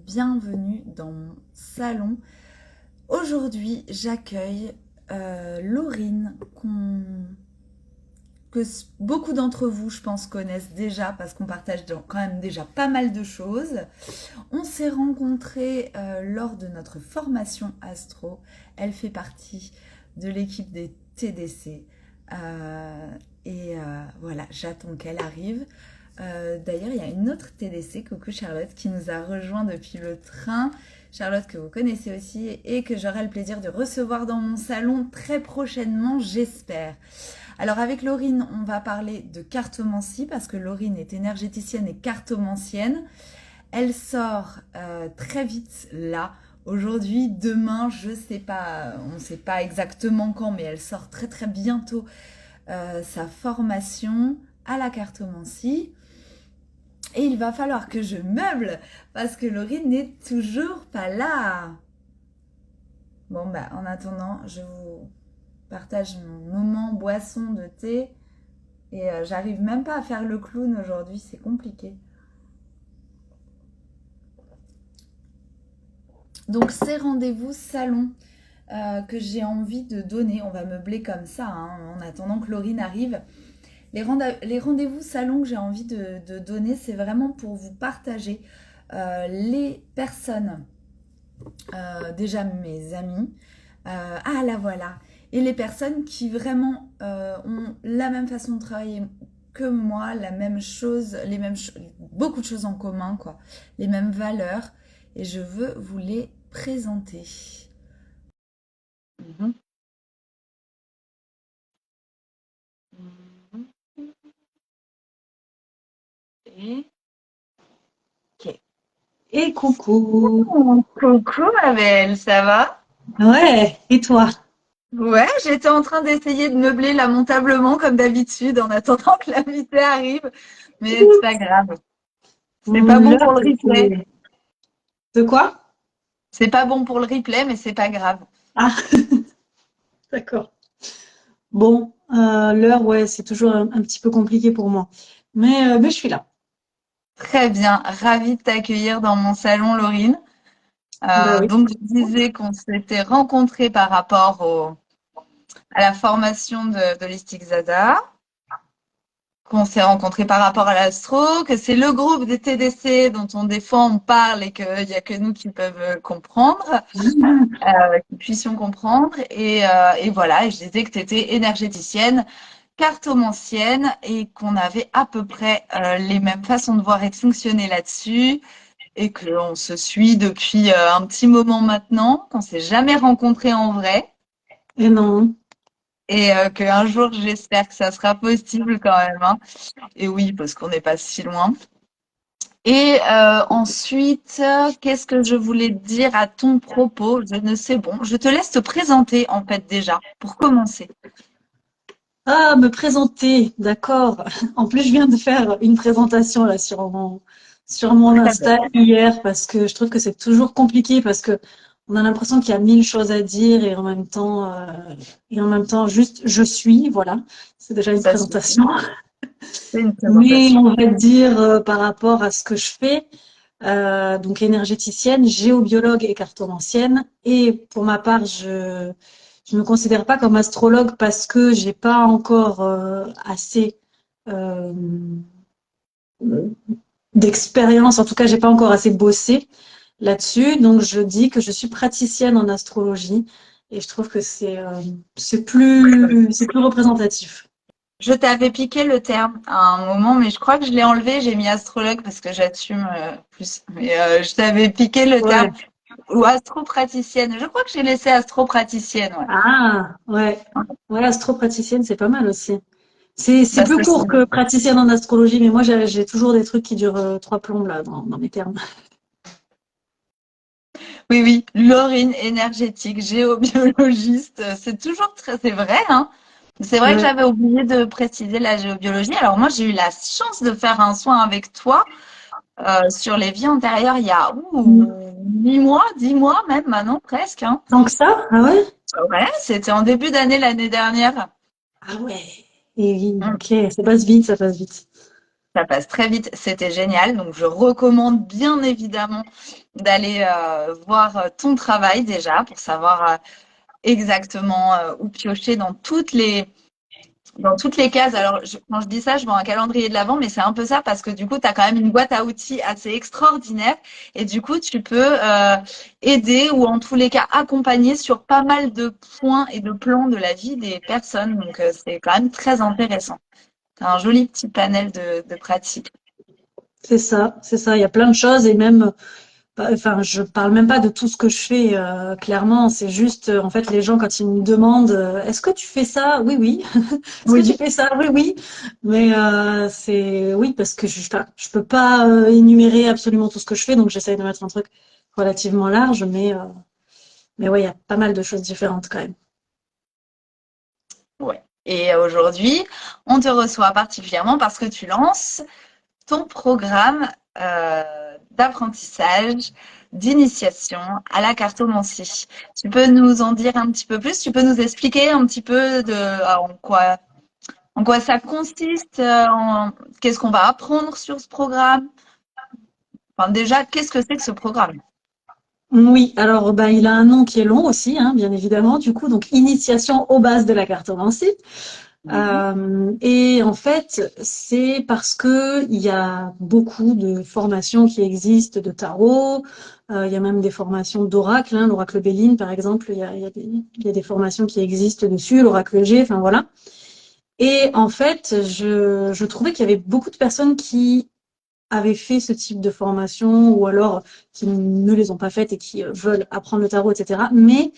bienvenue dans mon salon. Aujourd'hui, j'accueille Laurine, beaucoup d'entre vous, je pense, connaissent déjà parce qu'on partage quand même déjà pas mal de choses. On s'est rencontrés lors de notre formation Astro. Elle fait partie de l'équipe des TDC. Voilà, j'attends qu'elle arrive. D'ailleurs, il y a une autre TDC, coucou Charlotte, qui nous a rejoint depuis le train. Charlotte que vous connaissez aussi et que j'aurai le plaisir de recevoir dans mon salon très prochainement, j'espère. Alors avec Laurine, on va parler de cartomancie parce que Laurine est énergéticienne et cartomancienne. Elle sort très vite là. Aujourd'hui, demain, je sais pas, on ne sait pas exactement quand, mais elle sort très très bientôt sa formation à la cartomancie. Et il va falloir que je meuble parce que Laurine n'est toujours pas là. Bon, bah, en attendant, je vous partage mon moment boisson de thé. Et j'arrive même pas à faire le clown aujourd'hui, c'est compliqué. Donc, ces rendez-vous salon que j'ai envie de donner, on va meubler comme ça, hein, en attendant que Laurine arrive. Les rendez-vous salon que j'ai envie de donner, c'est vraiment pour vous partager les personnes, déjà mes amis, ah la voilà, et les personnes qui vraiment ont la même façon de travailler que moi, la même chose, beaucoup de choses en commun, quoi, les mêmes valeurs, et je veux vous les présenter. Mhm. Mhm. Et... Ok. Et coucou. Coucou ma belle, ça va? Ouais, et toi? Ouais, j'étais en train d'essayer de meubler lamentablement comme d'habitude en attendant que l'invité arrive, mais c'est pas grave. C'est pas bon pour L'heure, le replay. c'est... De quoi? C'est pas bon pour le replay, mais c'est pas grave. Ah, d'accord. Bon, l'heure, ouais, c'est toujours un petit peu compliqué pour moi. Mais je suis là. Très bien, ravie de t'accueillir dans mon salon, Laurine. Bah oui. Donc je disais qu'on s'était rencontrés par rapport à la formation de Holistic Zada, qu'on s'est rencontrés par rapport à l'astro, que c'est le groupe des TDC dont des fois on parle et qu'il n'y a que nous qui peuvent comprendre. Que puissions comprendre. Et voilà, et je disais que tu étais énergéticienne, cartomancienne et qu'on avait à peu près les mêmes façons de voir et de fonctionner là-dessus et qu'on se suit depuis un petit moment maintenant, qu'on s'est jamais rencontrés en vrai Et non. et qu'un jour j'espère que ça sera possible quand même. Hein. Et oui, parce qu'on n'est pas si loin. Et ensuite, qu'est-ce que je voulais dire à ton propos? Je ne sais, bon, je te laisse te présenter en fait déjà, pour commencer. Ah, me présenter, d'accord. En plus, je viens de faire une présentation là sur mon Très bien. Insta hier parce que je trouve que c'est toujours compliqué parce que on a l'impression qu'il y a mille choses à dire et en même temps juste je suis, voilà. C'est déjà une Ça suffit. présentation. C'est une Mais présentation. on va dire par rapport à ce que je fais, donc énergéticienne, géobiologue et cartomancienne. Et pour ma part, je me considère pas comme astrologue parce que j'ai pas encore assez euh, d'expérience. En tout cas, j'ai pas encore assez bossé là-dessus. Donc, je dis que je suis praticienne en astrologie et je trouve que c'est plus représentatif. Je t'avais piqué le terme à un moment, mais je crois que je l'ai enlevé. J'ai mis astrologue parce que j'assume plus. Mais je t'avais piqué le terme Ouais. ou astro-praticienne. Je crois que j'ai laissé astro-praticienne. Ouais. Ah, ouais. Ouais, astro-praticienne, c'est pas mal aussi. C'est Bah, plus ça, c'est- court que praticienne en astrologie, mais moi j'ai toujours des trucs qui durent trois plombes là dans mes termes. Oui, oui. Laurine, énergétique, géobiologiste. C'est toujours très, c'est vrai, hein. C'est vrai que Ouais. j'avais oublié de préciser la géobiologie. Alors moi, j'ai eu la chance de faire un soin avec toi sur les vies antérieures il y a 8 mois, 10 mois même maintenant presque. Hein. Tant que ça? Ah ouais? Ouais, c'était en début d'année l'année dernière. Ah ouais. Et oui, Mm. ok, ça passe vite, ça passe vite. Ça passe très vite, c'était génial. Donc, je recommande bien évidemment d'aller voir ton travail déjà pour savoir exactement où piocher dans toutes les cases. Alors, quand je dis ça, je vois un calendrier de l'Avent, mais c'est un peu ça parce que du coup, tu as quand même une boîte à outils assez extraordinaire et du coup, tu peux aider ou en tous les cas accompagner sur pas mal de points et de plans de la vie des personnes. Donc, c'est quand même très intéressant. C'est un joli petit panel de pratiques. C'est ça, c'est ça. Il y a plein de choses et même, enfin, je parle même pas de tout ce que je fais, clairement. C'est juste, en fait, les gens, quand ils me demandent, est-ce que tu fais ça? Oui, oui. Est-ce que tu Oui, fais ça? Oui, oui. Mais c'est oui, parce que enfin, je peux pas énumérer absolument tout ce que je fais, donc j'essaye de mettre un truc relativement large, mais ouais, il y a pas mal de choses différentes quand même. ouais. Et aujourd'hui, on te reçoit particulièrement parce que tu lances ton programme d'apprentissage, d'initiation à la cartomancie. Tu peux nous en dire un petit peu plus? Tu peux nous expliquer un petit peu en quoi ça consiste, qu'est-ce qu'on va apprendre sur ce programme? Enfin, déjà, qu'est-ce que c'est que ce programme? Oui, alors bah, il a un nom qui est long aussi, hein, bien évidemment. Du coup, donc initiation aux bases de la cartomancie. Et en fait, c'est parce que il y a beaucoup de formations qui existent de tarot. Il y a même des formations d'oracle, hein, l'oracle Béline, par exemple. Il y a des formations qui existent dessus, l'oracle G, enfin voilà. Et en fait, je trouvais qu'il y avait beaucoup de personnes qui avaient fait ce type de formation ou alors qui ne les ont pas faites et qui veulent apprendre le tarot, etc. Mais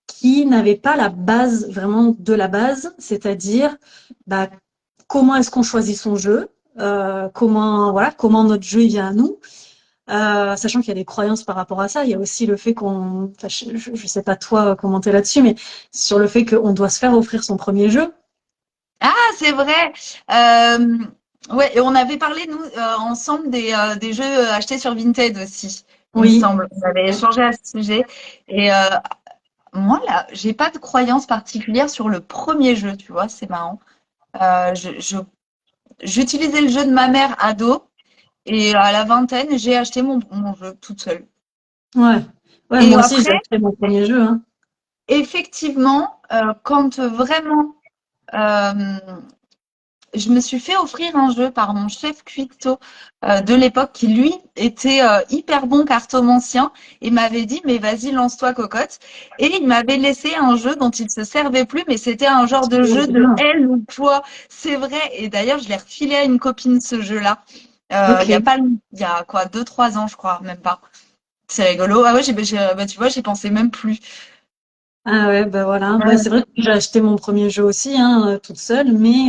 qui n'avaient pas la base, vraiment de la base, c'est-à-dire bah, comment est-ce qu'on choisit son jeu, comment notre jeu vient à nous, sachant qu'il y a des croyances par rapport à ça. Il y a aussi le fait qu'on, enfin, je sais pas toi comment t'es là-dessus, mais sur le fait qu'on doit se faire offrir son premier jeu. Ah, c'est vrai. Euh, ouais, et on avait parlé nous ensemble des jeux achetés sur Vinted aussi, il me Oui, semble. On avait échangé à ce sujet. Et moi là, j'ai pas de croyance particulière sur le premier jeu, tu vois, c'est marrant. J'utilisais le jeu de ma mère ado et à la vingtaine, j'ai acheté mon jeu toute seule. ouais, ouais, Et moi aussi j'ai après, acheté mon premier jeu, hein. effectivement, quand vraiment euh, je me suis fait offrir un jeu par mon chef cuistot de l'époque qui, lui, était hyper bon cartomancien et m'avait dit, mais vas-y, lance-toi, cocotte. Et il m'avait laissé un jeu dont il se servait plus, mais c'était un genre de Trop jeu de bien. elle ou toi. C'est vrai. Et d'ailleurs, je l'ai refilé à une copine, ce jeu-là. Ok. Il y a pas, il y a quoi, 2, 3 ans, je crois, même pas. C'est rigolo. Ah ouais, bah, tu vois, j'y pensais même plus. Ah ouais, bah voilà. Ouais, c'est Ouais. vrai que j'ai acheté mon premier jeu aussi, hein, toute seule, mais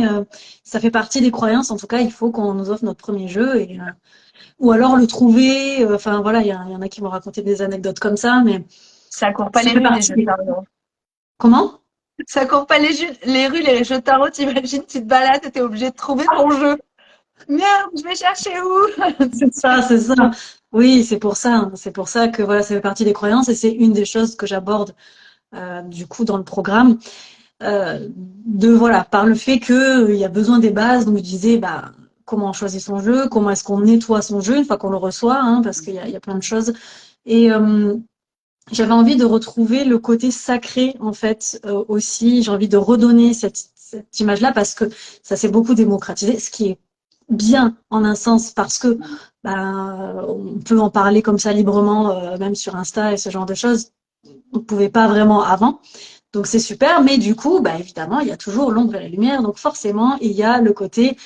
ça fait partie des croyances. En tout cas, il faut qu'on nous offre notre premier jeu ou alors le trouver. Enfin voilà, il y en a qui m'ont raconté des anecdotes comme ça, mais Ça court pas ça les fait rues, les partie jeux de des... tarot. Comment? Ça court pas les rues, les jeux de tarot, t'imagines, tu te balades et t'es obligé de trouver ton jeu. Merde, je vais chercher où? C'est ça, c'est ça. Oui, c'est pour ça, hein. C'est pour ça que voilà, ça fait partie des croyances et c'est une des choses que j'aborde du coup dans le programme. De voilà, par le fait que il y a besoin des bases. Donc je disais, bah comment on choisit son jeu, comment est-ce qu'on nettoie son jeu une fois qu'on le reçoit, hein, parce qu'il y a plein de choses. Et j'avais envie de retrouver le côté sacré en fait aussi. J'ai envie de redonner cette image-là parce que ça s'est beaucoup démocratisé, ce qui est bien en un sens parce que on peut en parler comme ça librement, même sur Insta et ce genre de choses. On ne pouvait pas vraiment avant. Donc c'est super, mais du coup, bah, évidemment, il y a toujours l'ombre et la lumière. Donc forcément, il y a le côté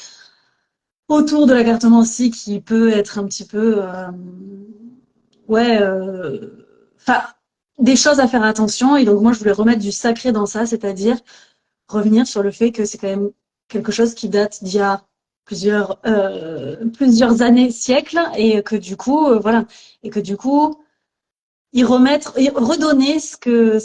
autour de la cartomancie qui peut être un petit peu, ouais, enfin, des choses à faire attention. Et donc moi, je voulais remettre du sacré dans ça, c'est-à-dire revenir sur le fait que c'est quand même quelque chose qui date d'il y a plusieurs années, siècles, et que du coup, voilà, et que du coup, y redonner ce que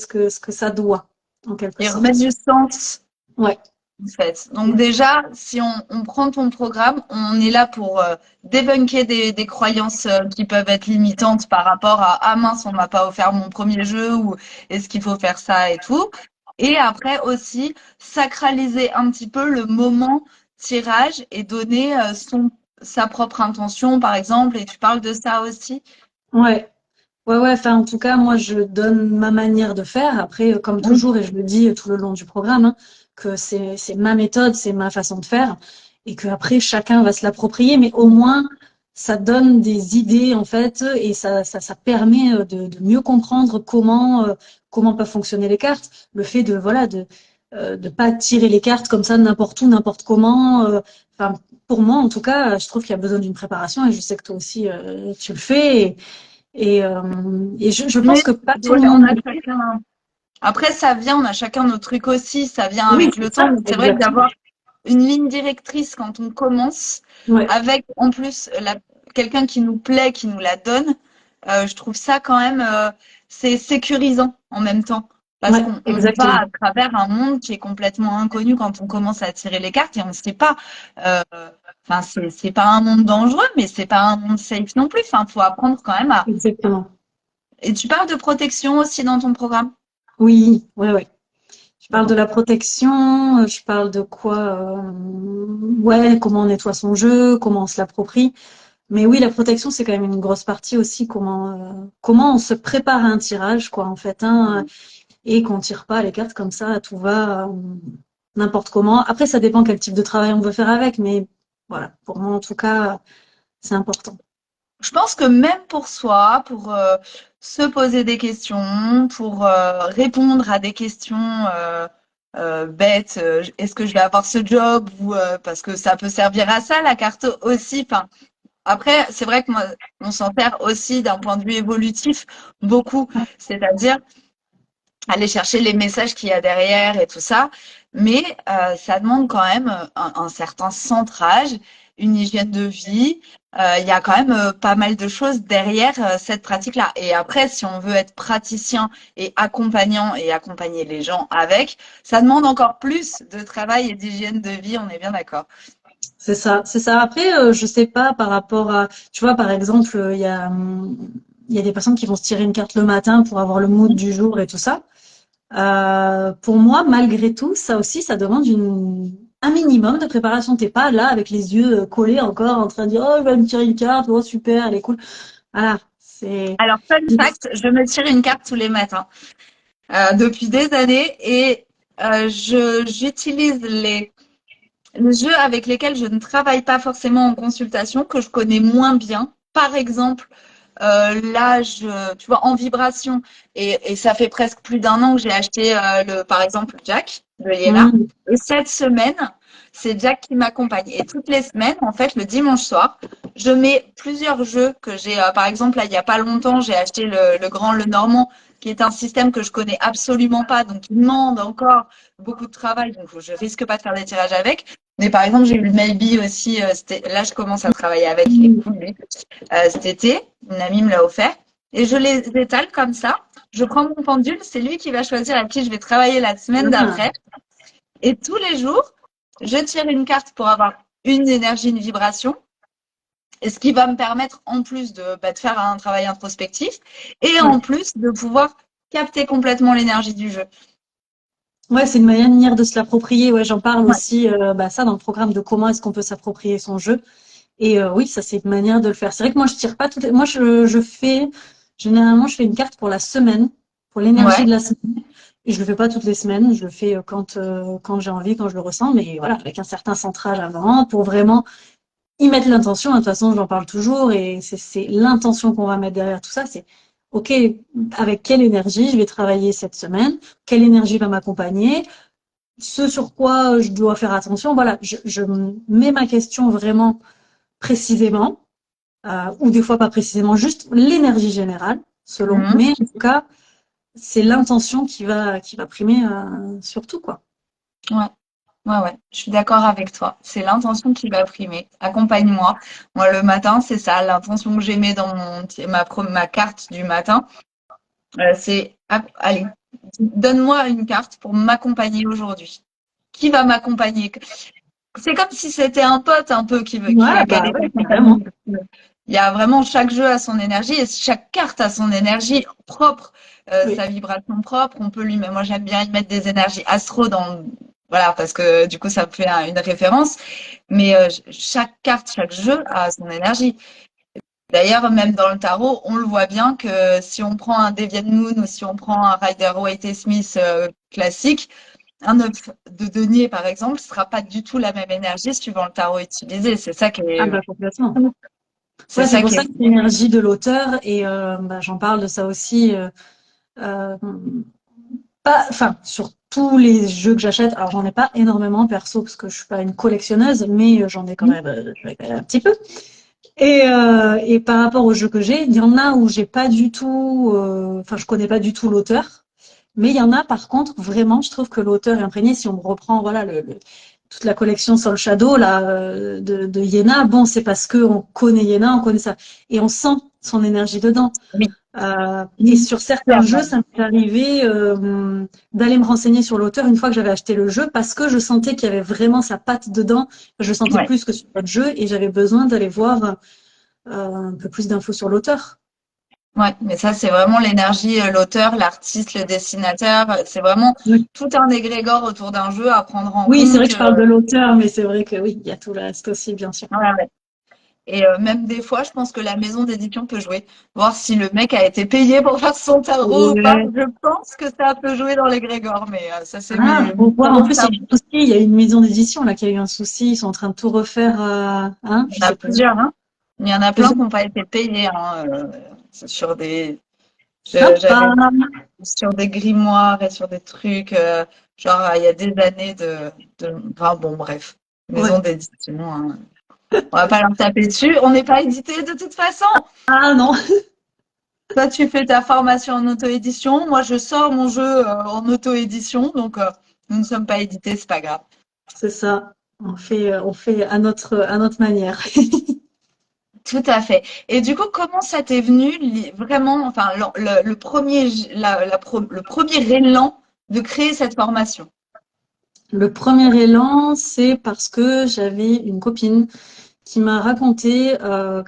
ça doit, en quelque Et remettre sorte. du sens, Ouais. en fait. Donc déjà, si on prend ton programme, on est là pour débunker des croyances qui peuvent être limitantes par rapport à ah mince, on m'a pas offert mon premier jeu ou est-ce qu'il faut faire ça et tout. Et après aussi sacraliser un petit peu le moment tirage et donner son sa propre intention, par exemple, et tu parles de ça aussi. Ouais. Ouais, ouais, enfin, en tout cas, moi, je donne ma manière de faire. Après, comme Oui. toujours, et je le dis tout le long du programme, hein, que c'est ma méthode, c'est ma façon de faire, et que après, chacun va se l'approprier, mais au moins, ça donne des idées, en fait, et ça permet de mieux comprendre comment peuvent fonctionner les cartes. Le fait de, voilà, de pas tirer les cartes comme ça, n'importe où, n'importe comment. Enfin, pour moi, en tout cas, je trouve qu'il y a besoin d'une préparation, et je sais que toi aussi, tu le fais. Et je pense Mais que pas tout ouais, le on monde a le fait. chacun. Après, ça vient, on a chacun nos trucs aussi, ça vient Oui, avec c'est le temps. ça, Mais c'est vrai que exactement. d'avoir une ligne directrice quand on commence, Ouais, avec en plus quelqu'un qui nous plaît, qui nous la donne, je trouve ça quand même, c'est sécurisant en même temps. Parce ouais, qu'on va exactement. à travers un monde qui est complètement inconnu quand on commence à tirer les cartes et on ne sait pas. euh, Enfin, c'est pas un monde dangereux, mais c'est pas un monde safe non plus. Enfin, faut apprendre quand même à. Exactement. Et tu parles de protection aussi dans ton programme? Oui, ouais, ouais. Je parle de la protection, je parle de quoi, ouais, comment on nettoie son jeu, comment on se l'approprie. Mais oui, la protection, c'est quand même une grosse partie aussi, comment on se prépare à un tirage, quoi, en fait, hein, et qu'on tire pas les cartes comme ça, tout va, n'importe comment. Après, ça dépend quel type de travail on veut faire avec, mais voilà, pour moi, en tout cas, c'est important. Je pense que même pour soi, pour se poser des questions, pour répondre à des questions bêtes, est-ce que je vais avoir ce job ou parce que ça peut servir à ça la carte aussi. Enfin, après, c'est vrai que moi, on s'en sert aussi d'un point de vue évolutif beaucoup, c'est-à-dire aller chercher les messages qu'il y a derrière et tout ça. Mais ça demande quand même un certain centrage, une hygiène de vie. Il y a quand même pas mal de choses derrière cette pratique-là. Et après, si on veut être praticien et accompagnant et accompagner les gens avec, ça demande encore plus de travail et d'hygiène de vie, on est bien d'accord. C'est ça, c'est ça. Après, je sais pas par rapport à, tu vois, par exemple, il y a des personnes qui vont se tirer une carte le matin pour avoir le mood du jour et tout ça. Pour moi, malgré tout, ça aussi, ça demande un minimum de préparation. T'es pas là avec les yeux collés encore en train de dire, oh, je vais me tirer une carte, oh, super, elle est cool. Voilà, c'est, Alors, fun fact, je me tire une carte tous les matins depuis des années et j'utilise les jeux avec lesquels je ne travaille pas forcément en consultation, que je connais moins bien. Par exemple, là, tu vois, en vibration, et ça fait presque plus d'un an que j'ai acheté, par exemple, Jack de Liela. Mmh. Et cette semaine, c'est Jack qui m'accompagne. Et toutes les semaines, en fait, le dimanche soir, je mets plusieurs jeux que j'ai, par exemple, là, il n'y a pas longtemps, j'ai acheté le Grand Le Normand, qui est un système que je connais absolument pas, donc il demande encore beaucoup de travail, donc je risque pas de faire des tirages avec. Mais par exemple, j'ai eu le Maybe aussi. Là, je commence à travailler avec. Il est cool, lui. Cet été, une amie me l'a offert. Et je les étale comme ça. Je prends mon pendule. C'est lui qui va choisir à qui je vais travailler la semaine Ah, d'après. Et tous les jours, je tire une carte pour avoir une énergie, une vibration. Et ce qui va me permettre, en plus de faire un travail introspectif, et ouais. en plus de pouvoir capter complètement l'énergie du jeu. Ouais, c'est une manière de se l'approprier. Ouais, j'en parle Ouais. aussi, bah, ça dans le programme de comment est-ce qu'on peut s'approprier son jeu. Et oui, ça c'est une manière de le faire. C'est vrai que moi je tire pas moi je fais généralement je fais une carte pour la semaine, pour l'énergie Ouais. de la semaine. Et je le fais pas toutes les semaines. Je le fais quand j'ai envie, quand je le ressens. Mais voilà, avec un certain centrage avant pour vraiment y mettre l'intention. De toute façon, j'en parle toujours et c'est l'intention qu'on va mettre derrière tout ça. C'est OK, avec quelle énergie je vais travailler cette semaine? Quelle énergie va m'accompagner? Ce sur quoi je dois faire attention. Voilà, je mets ma question vraiment précisément, ou des fois pas précisément, juste l'énergie générale, selon. Mhm. Mais en tout cas, c'est l'intention qui va primer sur tout, quoi. Ouais. Ouais, ouais, je suis d'accord avec toi. C'est l'intention qui va primer. Accompagne-moi. Moi, le matin, c'est ça. L'intention que j'ai mis dans ma carte du matin, c'est, allez, donne-moi une carte pour m'accompagner aujourd'hui. Qui va m'accompagner? C'est comme si c'était un pote un peu qui Ouais, va bah caler ouais, t'accompagner. carrément. Il y a vraiment chaque jeu a son énergie et chaque carte a son énergie propre, Oui. sa vibration propre. On peut lui, moi j'aime bien y mettre des énergies astro Voilà, parce que du coup, ça me fait une référence. Mais chaque carte, chaque jeu a son énergie. D'ailleurs, même dans le tarot, on le voit bien que si on prend un Deviant Moon ou si on prend un Rider-Waite-Smith classique, un 9 de denier, par exemple, sera pas du tout la même énergie suivant le tarot utilisé. Ah bah complètement. C'est Ouais, c'est ça pour qui ça est. que c'est l'énergie de l'auteur et j'en parle de ça aussi. Euh, Pas, enfin, sur tous les jeux que j'achète, alors j'en ai pas énormément perso parce que je suis pas une collectionneuse, mais j'en ai j'en ai quand même un petit peu. Et par rapport aux jeux que j'ai, il y en a où j'ai pas du tout, enfin, je connais pas du tout l'auteur, mais il y en a par contre vraiment, je trouve que l'auteur est imprégné. Si on reprend, voilà, toute la collection Soul Shadow là de Yéna, bon, c'est parce que on connaît Yéna, on connaît ça, et on sent son énergie dedans. Oui, Et sur certains jeux, clairement. ça m'est arrivé d'aller me renseigner sur l'auteur une fois que j'avais acheté le jeu parce que je sentais qu'il y avait vraiment sa patte dedans. Je le sentais Ouais. plus que sur d'autres jeux et j'avais besoin d'aller voir un peu plus d'infos sur l'auteur. Ouais, mais ça, c'est vraiment l'énergie, l'auteur, l'artiste, le dessinateur. C'est vraiment Oui, tout un égrégore autour d'un jeu à prendre en oui, c'est vrai compte. que je parle de l'auteur, mais c'est vrai que oui, il y a tout le reste aussi, bien sûr. Ouais, ouais. Et même des fois, je pense que la maison d'édition peut jouer. Voir si le mec a été payé pour faire son tarot ou pas. Ouais. Je pense que ça peut jouer dans l'égrégore, mais ça, c'est Ah, mes faut voir. En travaux de plus, il y a cerveau. eu un souci, il y a eu une maison d'édition là qui a eu un souci. Ils sont en train de tout refaire. Hein, Il je y en a sais plus. plusieurs, hein. Il y en a plein qui Plusieurs. n'ont pas été payés, hein, sur des, Sympa. j'avais sur des grimoires et sur des trucs, genre il y a des années enfin bon, bref, maison Ouais. d'édition, hein. On va pas leur taper dessus. On n'est pas édité de toute façon. Ah non, Toi, tu fais ta formation en auto-édition. Moi, je sors mon jeu en auto-édition. Donc, nous ne sommes pas édités, c'est pas grave. c'est ça. On fait à notre manière. Tout à fait. Et du coup, comment ça t'est venu vraiment, enfin, le premier, le premier élan de créer cette formation? Le premier élan, c'est parce que j'avais une copine qui m'a raconté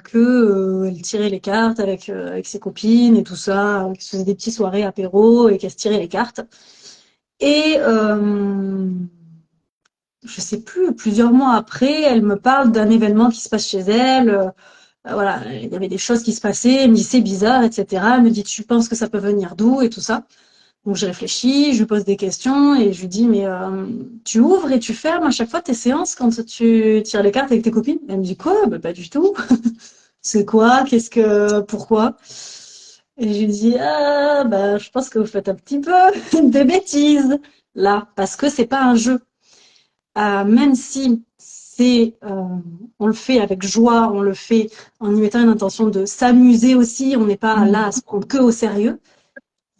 que elle tirait les cartes avec ses copines et tout ça, qu'elle se faisait des petites soirées apéro et qu'elle se tirait les cartes. Et je sais plus, plusieurs mois après, elle me parle d'un événement qui se passe chez elle. Voilà, il y avait des choses qui se passaient. Elle me dit c'est bizarre, etc. Elle me dit tu penses que ça peut venir d'où et tout ça. Donc je réfléchis, je lui pose des questions et je lui dis mais tu ouvres et tu fermes à chaque fois tes séances quand tu tires les cartes avec tes copines? Elle me dit quoi? Bah, pas du tout. C'est quoi? Qu'est-ce que pourquoi? Et je lui dis ah bah je pense que vous faites un petit peu des bêtises là parce que c'est pas un jeu. Même si c'est on le fait avec joie, on le fait en y mettant une intention de s'amuser aussi, on n'est pas là à se prendre que au sérieux.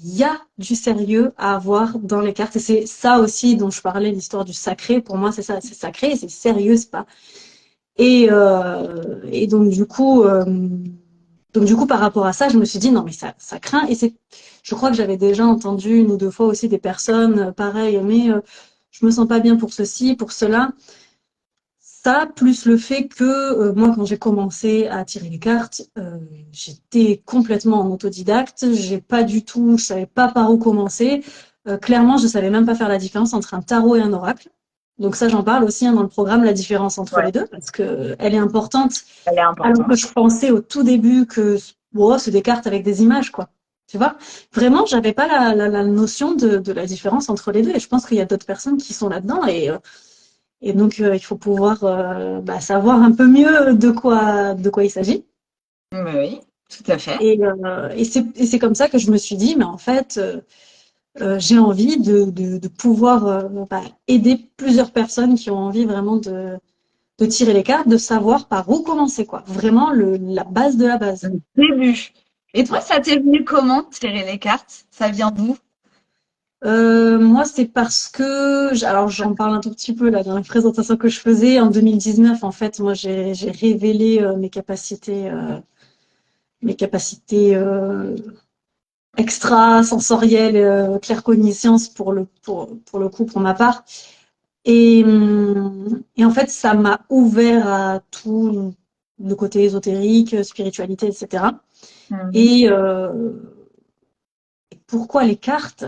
Il y a du sérieux à avoir dans les cartes et c'est ça aussi dont je parlais, l'histoire du sacré. Pour moi, c'est ça, c'est sacré, c'est sérieux, c'est pas. Et donc du coup, par rapport à ça, je me suis dit non mais ça craint et c'est. Je crois que j'avais déjà entendu une ou deux fois aussi des personnes pareilles, mais je me sens pas bien pour ceci, pour cela. Ça, plus le fait que moi, quand j'ai commencé à tirer les cartes, j'étais complètement en autodidacte. J'ai pas du tout, je savais pas par où commencer. Clairement, je savais même pas faire la différence entre un tarot et un oracle. Donc ça, j'en parle aussi hein, dans le programme, la différence entre Ouais, les deux, parce que elle est importante. elle est Alors que importante. je pensais au tout début que oh, c'est des cartes avec des images, quoi. Tu vois, vraiment, j'avais pas la notion de la différence entre les deux. Et je pense qu'il y a d'autres personnes qui sont là-dedans et donc, il faut pouvoir savoir un peu mieux de quoi il s'agit. Oui, tout à fait. Et c'est comme ça que je me suis dit, mais en fait, j'ai envie de pouvoir aider plusieurs personnes qui ont envie vraiment de tirer les cartes, de savoir par où commencer, quoi. Vraiment la base de la base. Le début. Et toi, Ouais. ça t'est venu comment, tirer les cartes? Ça vient d'où? Moi, c'est parce que, alors j'en parle un tout petit peu là dans la présentation que je faisais en 2019. En fait, moi, j'ai révélé mes capacités extra-sensorielles, claircognitience pour le coup, pour ma part. Et en fait, ça m'a ouvert à tout le côté ésotérique, spiritualité, etc. Mhm. Et pourquoi les cartes?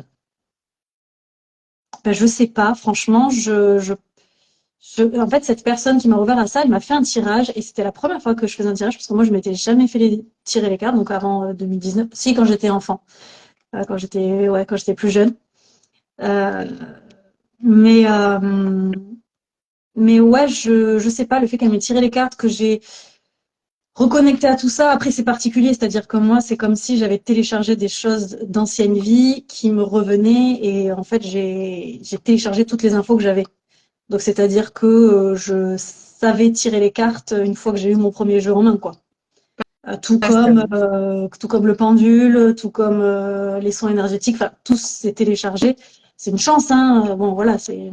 Ben, je sais pas, franchement, en fait, cette personne qui m'a ouvert à ça, elle m'a fait un tirage et c'était la première fois que je faisais un tirage parce que moi, je m'étais jamais fait tirer les cartes, donc avant 2019. Si, quand j'étais enfant, quand j'étais plus jeune. Euh, mais, euh, mais ouais, je sais pas, le fait qu'elle m'ait tiré les cartes, que j'ai reconnecté à tout ça. Après, c'est particulier, c'est-à-dire que moi, c'est comme si j'avais téléchargé des choses d'ancienne vie qui me revenaient et en fait, j'ai téléchargé toutes les infos que j'avais. Donc, c'est-à-dire que je savais tirer les cartes une fois que j'ai eu mon premier jeu en main, quoi. Parce que Tout comme le pendule, tout comme les soins énergétiques, enfin, tout s'est téléchargé. C'est une chance, hein. Bon, voilà, c'est.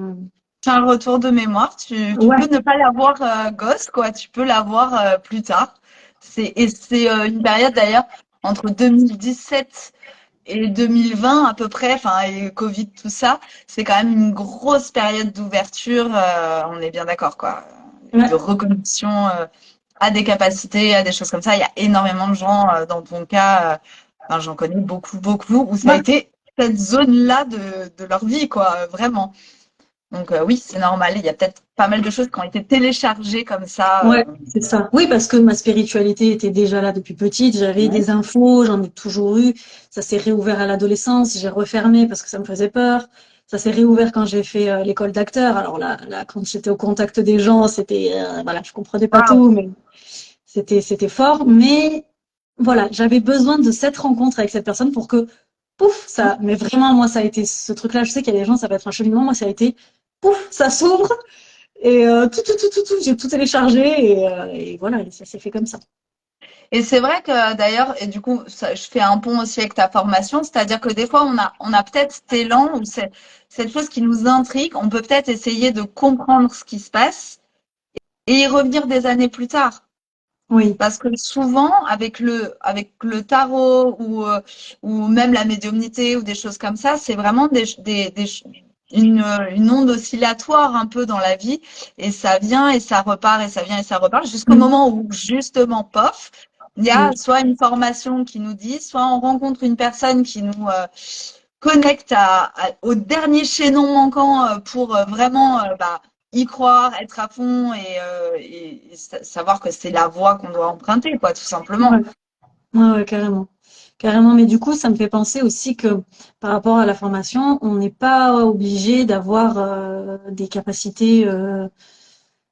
tu as un retour de mémoire, tu peux Ouais, ne pas l'avoir gosse, quoi. Tu peux l'avoir plus tard. C'est une période d'ailleurs entre 2017 et 2020 à peu près, enfin, et Covid, tout ça, c'est quand même une grosse période d'ouverture, on est bien d'accord, quoi. Et de ouais, reconnexion à des capacités, à des choses comme ça. Il y a énormément de gens, dans ton cas, enfin, j'en connais beaucoup, beaucoup, où ça a ouais, été cette zone-là de leur vie, quoi, vraiment. Donc oui, c'est normal. Il y a peut-être pas mal de choses qui ont été téléchargées comme ça. ouais, c'est ça. Oui, parce que ma spiritualité était déjà là depuis petite. J'avais Ouais. des infos, j'en ai toujours eu. Ça s'est réouvert à l'adolescence. J'ai refermé parce que ça me faisait peur. Ça s'est réouvert quand j'ai fait l'école d'acteur. Alors là, quand j'étais au contact des gens, c'était, voilà, je comprenais pas Waouh. tout, mais c'était fort. Mais voilà, j'avais besoin de cette rencontre avec cette personne pour que, pouf, ça. Mais vraiment, moi, ça a été ce truc-là. Je sais qu'il y a des gens, ça va être un cheminement. Moi, ça a été, pouf, ça s'ouvre. Et tout, j'ai tout téléchargé et voilà, et ça s'est fait comme ça. Et c'est vrai que d'ailleurs, et du coup, ça, je fais un pont aussi avec ta formation, c'est-à-dire que des fois, on a peut-être cet élan ou cette chose qui nous intrigue, on peut peut-être essayer de comprendre ce qui se passe et y revenir des années plus tard. Oui, Parce que souvent, avec le tarot ou même la médiumnité ou des choses comme ça, c'est vraiment une onde oscillatoire un peu dans la vie et ça vient et ça repart et ça vient et ça repart jusqu'au mm, moment où justement, pof, il y a oui, soit une formation qui nous dit, soit on rencontre une personne qui nous connecte au dernier chaînon manquant pour vraiment bah, y croire, être à fond et savoir que c'est la voie qu'on doit emprunter, quoi, tout simplement. ouais, ouais, ouais, carrément. Carrément, mais du coup, ça me fait penser aussi que par rapport à la formation, on n'est pas obligé d'avoir des capacités Non,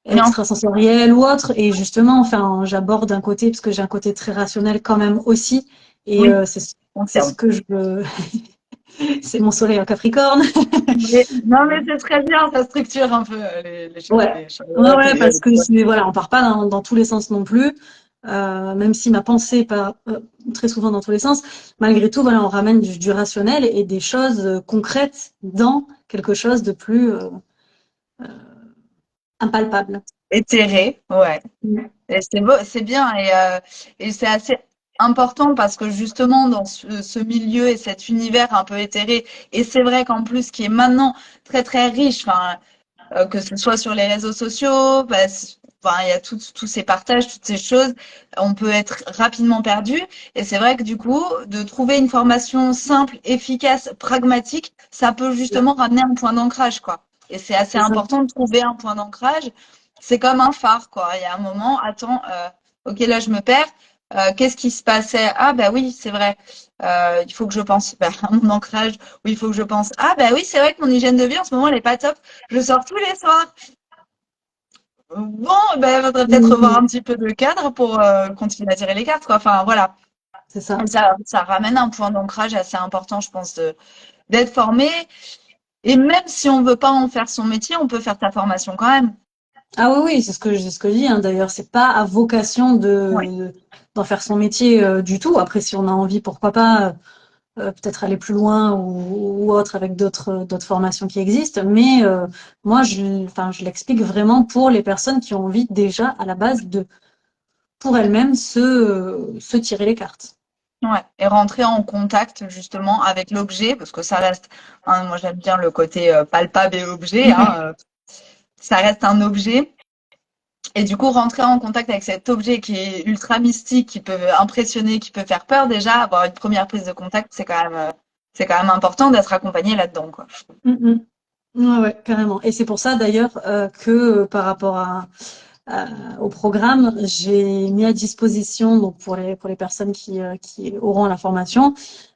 extrasensorielles ou autres. Et justement, enfin, j'aborde un côté, parce que j'ai un côté très rationnel quand même aussi. Et oui, c'est ce confirme. que je veux. C'est mon soleil en Capricorne. Non, mais c'est très bien, ça structure un peu les choses, Ouais, les ouais, charlottes ouais, et parce que voilà, on part pas dans tous les sens non plus. Même si ma pensée part très souvent dans tous les sens, malgré tout, voilà, on ramène du rationnel et des choses concrètes dans quelque chose de plus impalpable. éthéré, ouais. Mm. Et c'est beau, c'est bien et c'est assez important parce que justement dans ce milieu et cet univers un peu éthéré, et c'est vrai qu'en plus qui est maintenant très très riche, enfin que ce soit sur les réseaux sociaux, enfin il y a tous ces partages, toutes ces choses, on peut être rapidement perdu. Et c'est vrai que du coup, de trouver une formation simple, efficace, pragmatique, ça peut justement ramener un point d'ancrage, quoi. Et c'est assez C'est ça. important de trouver un point d'ancrage. C'est comme un phare, quoi. Il y a un moment, attends, ok, là je me perds. Qu'est-ce qui se passait? Ah bah oui, c'est vrai. Il faut que je pense à mon ancrage. Oui, il faut que je pense. Ah bah oui, c'est vrai que mon hygiène de vie en ce moment elle est pas top. Je sors tous les soirs. Bon, ben, il faudrait peut-être revoir Mm. un petit peu de cadre pour continuer à tirer les cartes, quoi. Enfin, voilà. C'est ça. Ça ramène un point d'ancrage assez important, je pense, d'être formé. Et même si on veut pas en faire son métier, on peut faire ta formation quand même. Ah oui, oui, c'est ce que je dis, hein. D'ailleurs, c'est pas à vocation Oui. d'en faire son métier du tout. Après, si on a envie, pourquoi pas. Peut-être aller plus loin ou autre avec d'autres formations qui existent. Mais moi, enfin, je l'explique vraiment pour les personnes qui ont envie déjà à la base de pour elles-mêmes se tirer les cartes. Ouais. Et rentrer en contact justement avec l'objet, parce que ça reste, hein, moi j'aime bien le côté palpable et objet, hein, ça reste un objet. Et du coup, rentrer en contact avec cet objet qui est ultra mystique, qui peut impressionner, qui peut faire peur, déjà, avoir une première prise de contact, c'est quand même important d'être accompagné là-dedans, quoi. Mm, mm. Ouais, ouais, carrément. Et c'est pour ça d'ailleurs que par rapport au programme, j'ai mis à disposition, donc pour les personnes qui auront la formation,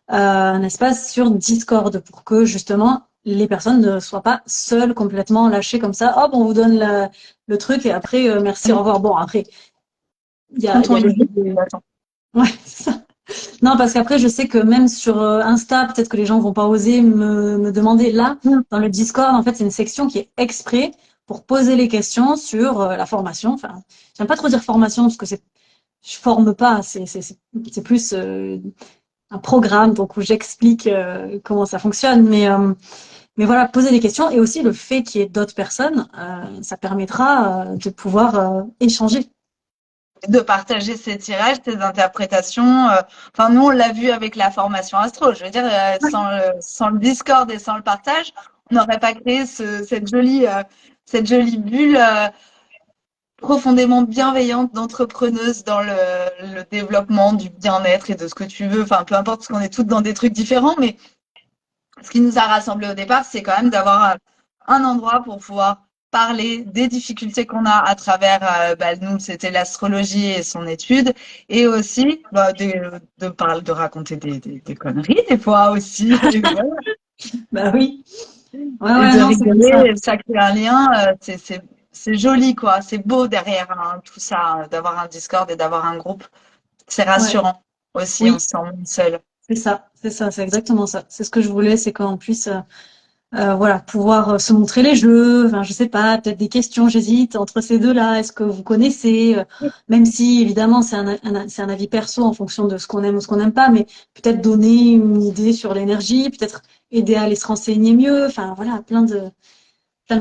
un espace sur Discord pour que justement les personnes ne soient pas seules, complètement lâchées comme ça. Hop, on vous donne le truc et après, merci, au revoir. Bon, après, Quand il y on a y est, les... Ouais, c'est ça. Non, parce qu'après, je sais que même sur Insta, peut-être que les gens vont pas oser me demander. Là, dans le Discord, en fait, c'est une section qui est exprès pour poser les questions sur la formation. Enfin, j'aime pas trop dire formation parce que je forme pas. C'est plus un programme donc où j'explique comment ça fonctionne. Mais voilà, poser des questions et aussi le fait qu'il y ait d'autres personnes, ça permettra de pouvoir échanger. de partager ses tirages, ses interprétations. Enfin, nous, on l'a vu avec la formation Astro. Je veux dire, sans le Discord et sans le partage, on n'aurait pas créé cette jolie bulle profondément bienveillante d'entrepreneuse dans le développement du bien-être et de ce que tu veux. Enfin, peu importe, parce qu'on est toutes dans des trucs différents, mais ce qui nous a rassemblés au départ, c'est quand même d'avoir un endroit pour pouvoir parler des difficultés qu'on a à travers, nous, c'était l'astrologie et son étude, et aussi de raconter des conneries des fois aussi, et, voilà. Bah oui. Ouais, Et ouais, de non, c'est comme ça. rigoler, et ça crée un lien, c'est joli, quoi, c'est beau derrière hein, tout ça, d'avoir un Discord et d'avoir un groupe, c'est Ouais, rassurant aussi, on oui, se sent moins seul. c'est exactement ça. C'est ce que je voulais, c'est qu'on puisse voilà, pouvoir se montrer les jeux, enfin, je sais pas, peut-être des questions, j'hésite entre ces deux-là. Est-ce que vous connaissez, même si évidemment c'est un avis perso en fonction de ce qu'on aime ou ce qu'on n'aime pas, mais peut-être donner une idée sur l'énergie, peut-être aider à aller se renseigner mieux, enfin voilà, plein de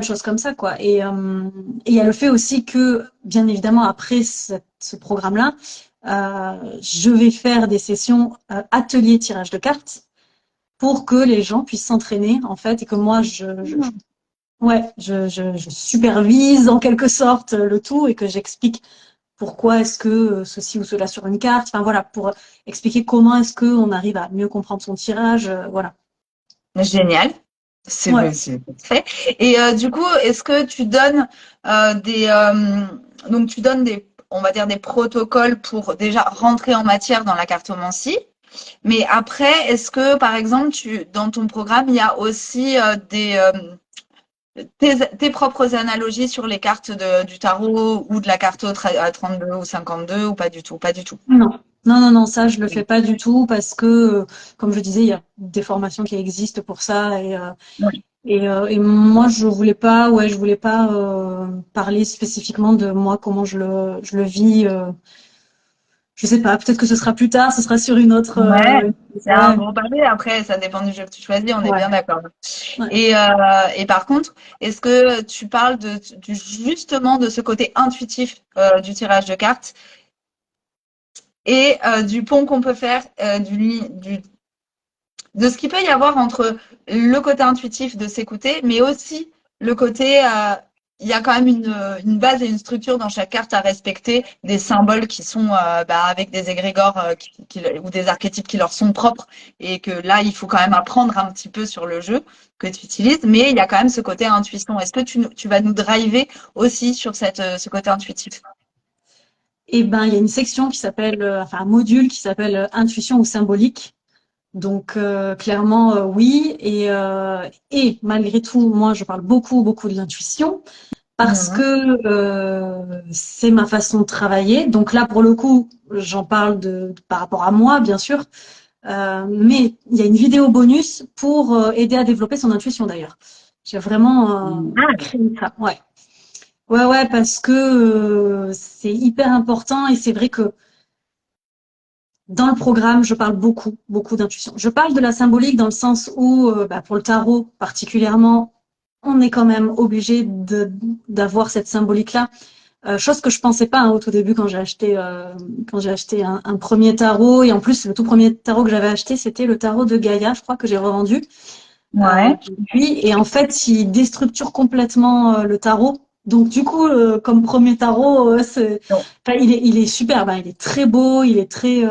choses comme ça, quoi. Et il y a le fait aussi que, bien évidemment, après ce programme-là, je vais faire des sessions atelier tirage de cartes pour que les gens puissent s'entraîner en fait et que moi ouais, je supervise en quelque sorte le tout et que j'explique pourquoi est-ce que ceci ou cela sur une carte, enfin voilà, pour expliquer comment est-ce qu'on arrive à mieux comprendre son tirage, voilà. Génial. Ouais. C'est parfait. Et du coup, est-ce que tu donnes donc tu donnes on va dire des protocoles pour déjà rentrer en matière dans la cartomancie. Mais après, est-ce que par exemple, dans ton programme, il y a aussi tes propres analogies sur les cartes du tarot ou de la carte à 32 ou 52 ou pas du tout, pas du tout. Non. Non, non, non, ça, je le fais pas du tout parce que, comme je disais, il y a des formations qui existent pour ça Oui. et moi, je voulais pas parler spécifiquement de moi, comment je le vis. Je sais pas, peut-être que ce sera plus tard, ce sera sur une autre. Ouais, c'est un Ouais, bon pavé. Après, ça dépend du jeu que tu choisis, on est ouais, bien d'accord. ouais. Et par contre, est-ce que tu parles justement de ce côté intuitif du tirage de cartes et du pont qu'on peut faire de ce qu'il peut y avoir entre le côté intuitif de s'écouter, mais aussi le côté, il y a quand même une base et une structure dans chaque carte à respecter, des symboles qui sont avec des égrégores ou des archétypes qui leur sont propres, et que là, il faut quand même apprendre un petit peu sur le jeu que tu utilises, mais il y a quand même ce côté intuition. Est-ce que tu vas nous driver aussi sur ce côté intuitif? Et ben, il y a une section qui s'appelle, enfin, un module qui s'appelle intuition ou symbolique. Donc, clairement, oui. Et malgré tout, moi, je parle beaucoup, beaucoup de l'intuition parce Mhm. que c'est ma façon de travailler. Donc là, pour le coup, j'en parle par rapport à moi, bien sûr. Mais il y a une vidéo bonus pour aider à développer son intuition d'ailleurs. J'ai vraiment créé ça. Ouais. Ouais, ouais, parce que c'est hyper important et c'est vrai que dans le programme, je parle beaucoup, beaucoup d'intuition. Je parle de la symbolique dans le sens où, pour le tarot particulièrement, on est quand même obligé d'avoir cette symbolique-là. Chose que je pensais pas hein, au tout début quand j'ai acheté un premier tarot et en plus le tout premier tarot que j'avais acheté c'était le tarot de Gaïa, je crois que j'ai revendu Ouais. depuis et en fait il déstructure complètement le tarot. Donc du coup comme premier tarot enfin, il est superbe, hein, il est très beau, il est très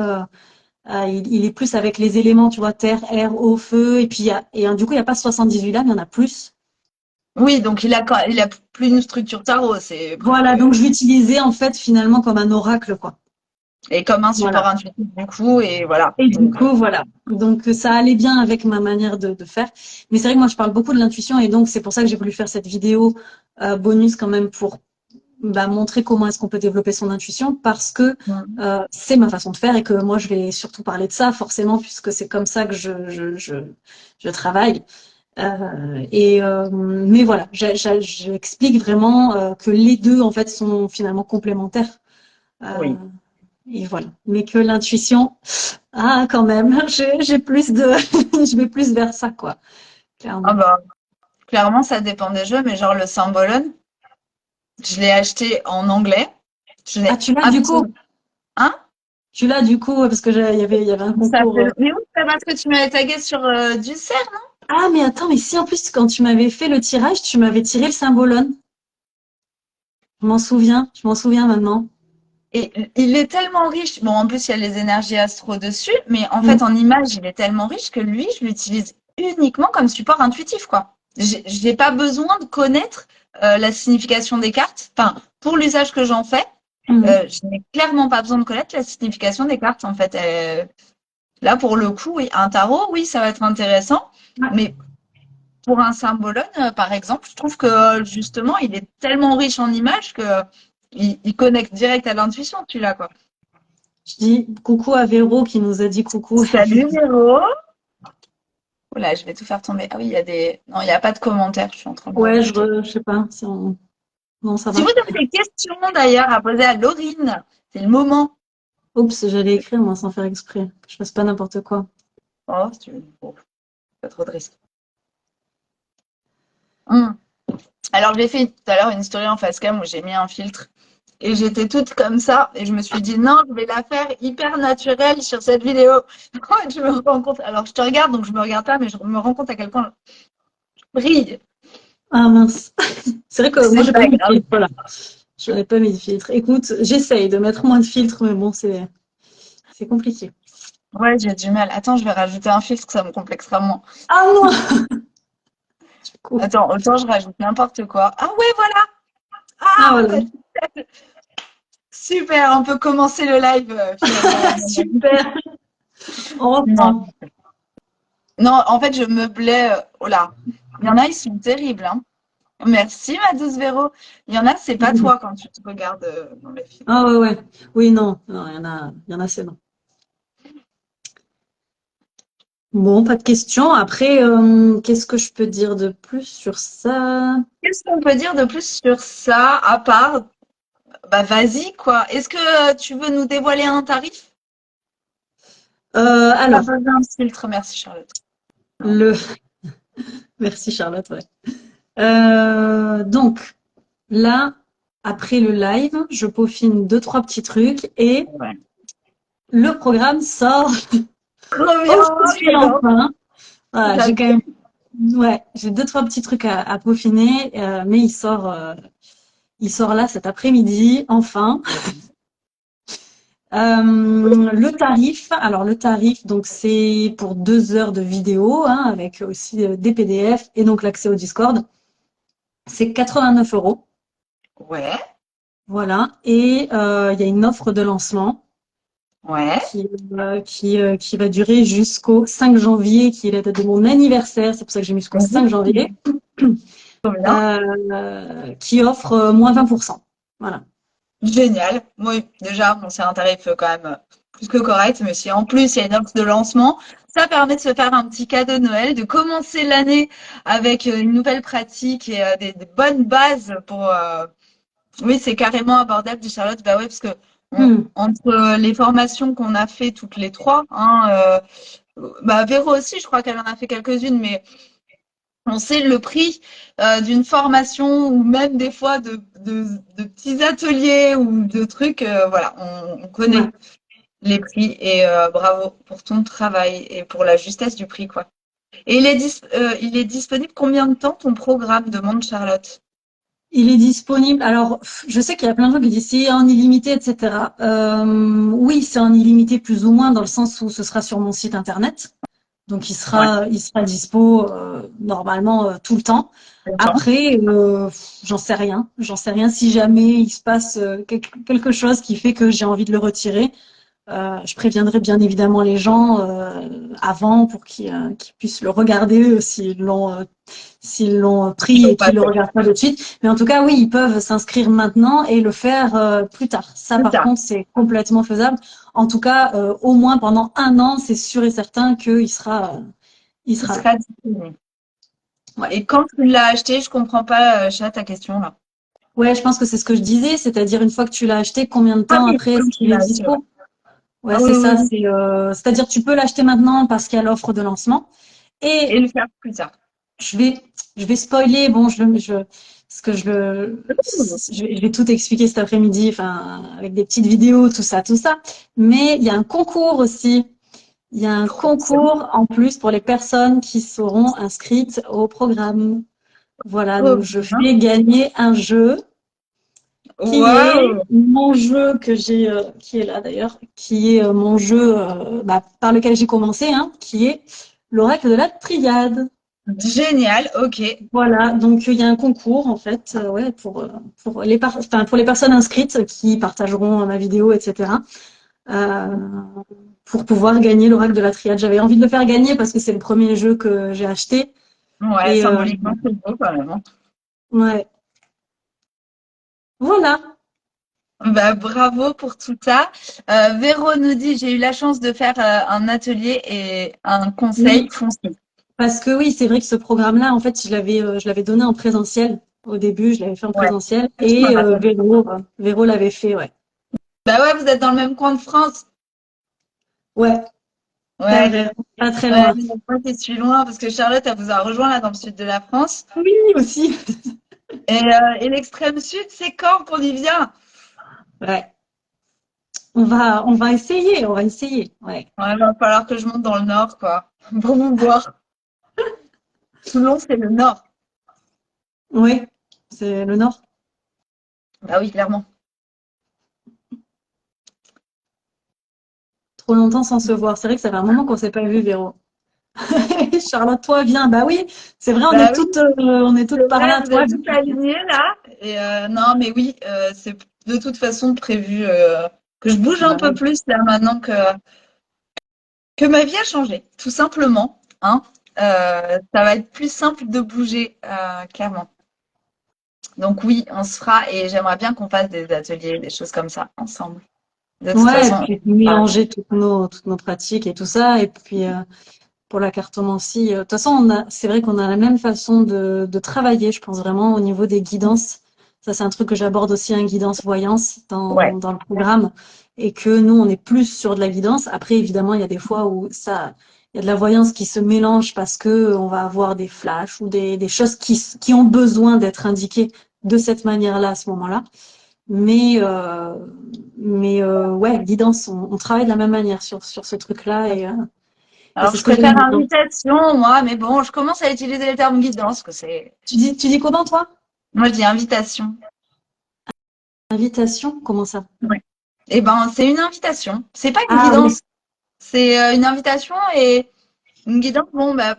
il est plus avec les éléments tu vois terre, air, eau, feu et puis du coup il y a pas 78 lames, il y en a plus. Oui, donc il a plus une structure tarot, c'est presque Voilà, donc je l'utilisais en fait finalement comme un oracle, quoi. et comme un Voilà. support intuitif du coup et voilà. Et du Donc coup, voilà. Donc ça allait bien avec ma manière de faire. Mais c'est vrai que moi, je parle beaucoup de l'intuition et donc c'est pour ça que j'ai voulu faire cette vidéo bonus quand même pour montrer comment est-ce qu'on peut développer son intuition parce que mm. c'est ma façon de faire et que moi, je vais surtout parler de ça forcément puisque c'est comme ça que je travaille. Mais voilà, j'explique vraiment que les deux en fait sont finalement complémentaires. Euh, Oui. et voilà. Mais que l'intuition, ah, quand même, j'ai plus de, je vais plus vers ça, quoi. Ah Clairement. bah clairement ça dépend des jeux, mais genre le Symbolone, je l'ai acheté en anglais. Je Ah, n'ai tu l'as du coup? absolument. Hein? Tu l'as du coup, parce que il y avait un Ça concours. fait. Mais oui, c'est parce que tu m'avais tagué sur du cerf. Ah, mais attends, mais si en plus, quand tu m'avais fait le tirage, tu m'avais tiré le symbolone. Je m'en souviens maintenant. Et il est tellement riche. Bon, en plus, il y a les énergies astro dessus, mais en Mm. fait, en image, il est tellement riche que lui, je l'utilise uniquement comme support intuitif, quoi. J'ai pas besoin de connaître la signification des cartes. Enfin, pour l'usage que j'en fais, Mm. je n'ai clairement pas besoin de connaître la signification des cartes, en fait. Là, pour le coup, oui, un tarot, oui, ça va être intéressant, Ouais. mais pour un symbolone, par exemple, je trouve que justement, il est tellement riche en images que il connecte direct à l'intuition, celui-là, quoi. Je dis coucou à Véro qui nous a dit coucou. Salut Véro. Oula, je vais tout faire tomber. Ah oui, il y a des. Non, il n'y a pas de commentaires. Je suis en train de Ouais, rajouter. je sais pas. Non, ça Si va. vous avez des questions d'ailleurs à poser à Laurine, c'est le moment. Oups, j'allais écrire moi sans faire exprès. Que je fasse pas n'importe quoi. Oh, si tu veux. Bon, pas trop de risques. Hum. Alors, j'ai fait tout à l'heure une story en face cam où j'ai mis un filtre. Et j'étais toute comme ça. Et je me suis dit, non, je vais la faire hyper naturelle sur cette vidéo. Je me rends compte. Alors, je te regarde, donc je me regarde pas, mais je me rends compte à quel point je brille. Ah mince. C'est vrai que moi C'est j'ai pas pas mis de grave. filtre, voilà. Je n'avais pas mis de filtre. Écoute, j'essaye de mettre moins de filtres, mais bon, c'est compliqué. Ouais, j'ai du mal. Attends, je vais rajouter un filtre, ça me complexera moins. Ah non! Du coup. Attends, autant je rajoute n'importe quoi. Ah ouais, voilà. Ah Ah, voilà. bah, super, on peut commencer le live finalement. Super. Non. Enfin. Non, en fait, je me blais. Oh là. Il y en a, ils sont terribles, hein. Merci, ma douce Véro. Il y en a, c'est pas toi quand tu te regardes dans les films. Ah ouais, ouais. Oui, non, non, il y en a, c'est non. Bon, pas de questions. Après, qu'est-ce que je peux dire de plus sur ça? Qu'est-ce qu'on peut dire de plus sur ça, à part, bah vas-y, quoi. Est-ce que tu veux nous dévoiler un tarif? Pas Alors, besoin de filtre, merci Charlotte. Non. le. Merci Charlotte, ouais. Donc, là, après le live, je peaufine deux, trois petits trucs et Ouais. le programme sort Trop bien, aujourd'hui j'adore. enfin. Voilà, j'ai quand J'adore. même, ouais, j'ai deux, trois petits trucs à peaufiner, mais il sort là cet après-midi, enfin. Le tarif, donc c'est pour 2 heures de vidéo, hein, avec aussi des PDF et donc l'accès au Discord. C'est 89 euros. Ouais, Voilà. Et il y a une offre de lancement ouais. qui va durer jusqu'au 5 janvier, qui est la date de mon anniversaire. C'est pour ça que j'ai mis jusqu'au 5 janvier. Trop bien. Qui offre moins 20%. Voilà. Génial. Oui, déjà, bon, c'est un tarif quand même plus que correct, mais si en plus il y a une offre de lancement, ça permet de se faire un petit cadeau de Noël, de commencer l'année avec une nouvelle pratique et des bonnes bases pour. Oui, c'est carrément abordable, dit Charlotte. Bah ouais, parce que Hmm. entre les formations qu'on a fait toutes les trois, hein, bah Véro aussi, je crois qu'elle en a fait quelques-unes, mais on sait le prix d'une formation ou même des fois de petits ateliers ou de trucs. Voilà, on Ouais. connaît les prix et bravo pour ton travail et pour la justesse du prix, quoi. Et il est disponible combien de temps ton programme, demande Charlotte? Il est disponible. Alors, je sais qu'il y a plein de gens qui disent c'est en illimité, etc. Oui, c'est en illimité plus ou moins dans le sens où ce sera sur mon site internet. Donc, Ouais, il sera dispo normalement tout le temps. longtemps. Après, j'en sais rien. J'en sais rien si jamais il se passe quelque chose qui fait que j'ai envie de le retirer. Je préviendrai bien évidemment les gens avant pour qu'ils puissent le regarder s'ils l'ont pris et Pas qu'ils le fait. regardent pas tout de suite. Mais en tout cas, oui, ils peuvent s'inscrire maintenant et le faire plus tard. Ça, C'est par ça. contre, c'est complètement faisable. En tout cas, au moins pendant un an, c'est sûr et certain il Il sera là. sera disponible. Ouais. Et quand tu l'as acheté, je comprends pas, Chat, ta question là. Ouais, je pense que c'est ce que je disais, c'est-à-dire une fois que tu l'as acheté, combien de Ah temps oui, après est-ce comme tu qu'il est l'as acheté, ouais. dispo? Ouais, Ah oui, c'est oui, ça. oui. C'est-à-dire tu peux l'acheter maintenant parce qu'il y a l'offre de lancement. Et Et le faire plus tard. je vais, je vais spoiler. Bon, parce que je vais tout expliquer cet après-midi, enfin, avec des petites vidéos, tout ça, tout ça. Mais il y a un concours aussi. Il y a un Trop bien. concours en plus pour les personnes qui seront inscrites au programme. Voilà, Trop donc je bien. fais gagner un jeu qui est Waouh! mon jeu qui est là d'ailleurs, qui est mon jeu par lequel j'ai commencé, hein, qui est l'oracle de la Triade. Génial, ok. Voilà, donc il y a un concours en fait, ouais, pour les personnes inscrites qui partageront ma vidéo, etc. euh, pour pouvoir gagner l'oracle de la Triade. J'avais envie de le faire gagner parce que c'est le premier jeu que j'ai acheté Ouais, et symboliquement, c'est beau quand même, hein. ouais, voilà. Bah, bravo pour tout ça. Véro nous dit, j'ai eu la chance de faire un atelier et un conseil Oui, foncier. parce que oui, c'est vrai que ce programme-là, en fait, je l'avais donné en présentiel au début, je l'avais fait en Ouais, présentiel tu m'en et as parlé. Véro l'avait fait, ouais. Bah ouais, vous êtes dans le même coin de France. Ouais, c'est Ouais, vrai, pas très ouais, loin. moi je suis loin parce que Charlotte, elle vous a rejoint là dans le sud de la France. Oui, aussi. Et l'extrême sud, c'est quand qu'on y vient? Ouais, on va essayer, ouais. Ouais, il va falloir que je monte dans le nord, quoi, pour vous voir. Toulon, c'est le nord. Oui, c'est le Nord. Bah oui, clairement. Trop longtemps sans se voir. C'est vrai que ça fait un moment qu'on s'est pas vu, Véro. Charlotte, toi, viens. Bah oui, c'est vrai, Bah oui, on est toutes c'est par vrai, là. vous Toi, êtes tous alignés là. Et non, mais oui, c'est de toute façon prévu que je bouge un bah peu oui. plus là maintenant que ma vie a changé, tout simplement. Hein. Ça va être plus simple de bouger, clairement. Donc oui, on se fera et j'aimerais bien qu'on fasse des ateliers, des choses comme ça ensemble. De toute Ouais, et façon, puis voilà. mélanger toutes nos pratiques et tout ça. Et puis pour la cartomancie, de toute façon, c'est vrai qu'on a la même façon de travailler, je pense vraiment au niveau des guidances. Ça, c'est un truc que j'aborde aussi, un guidance voyance Ouais. dans le programme. Et que nous, on est plus sur de la guidance. Après, évidemment, il y a des fois où il y a de la voyance qui se mélange parce que on va avoir des flashs ou des choses qui ont besoin d'être indiquées de cette manière-là à ce moment-là. Mais, euh, ouais, guidance, on travaille de la même manière sur ce truc-là et Alors c'est je ce que j'aime préfère bien. invitation, moi, mais bon, je commence à utiliser le terme guidance, que c'est. Tu dis comment toi? Moi, je dis invitation. Invitation? Comment ça? Ouais. Eh ben, c'est une invitation. C'est pas une Ah oui, guidance. C'est une invitation et une guidance. Bon, bah,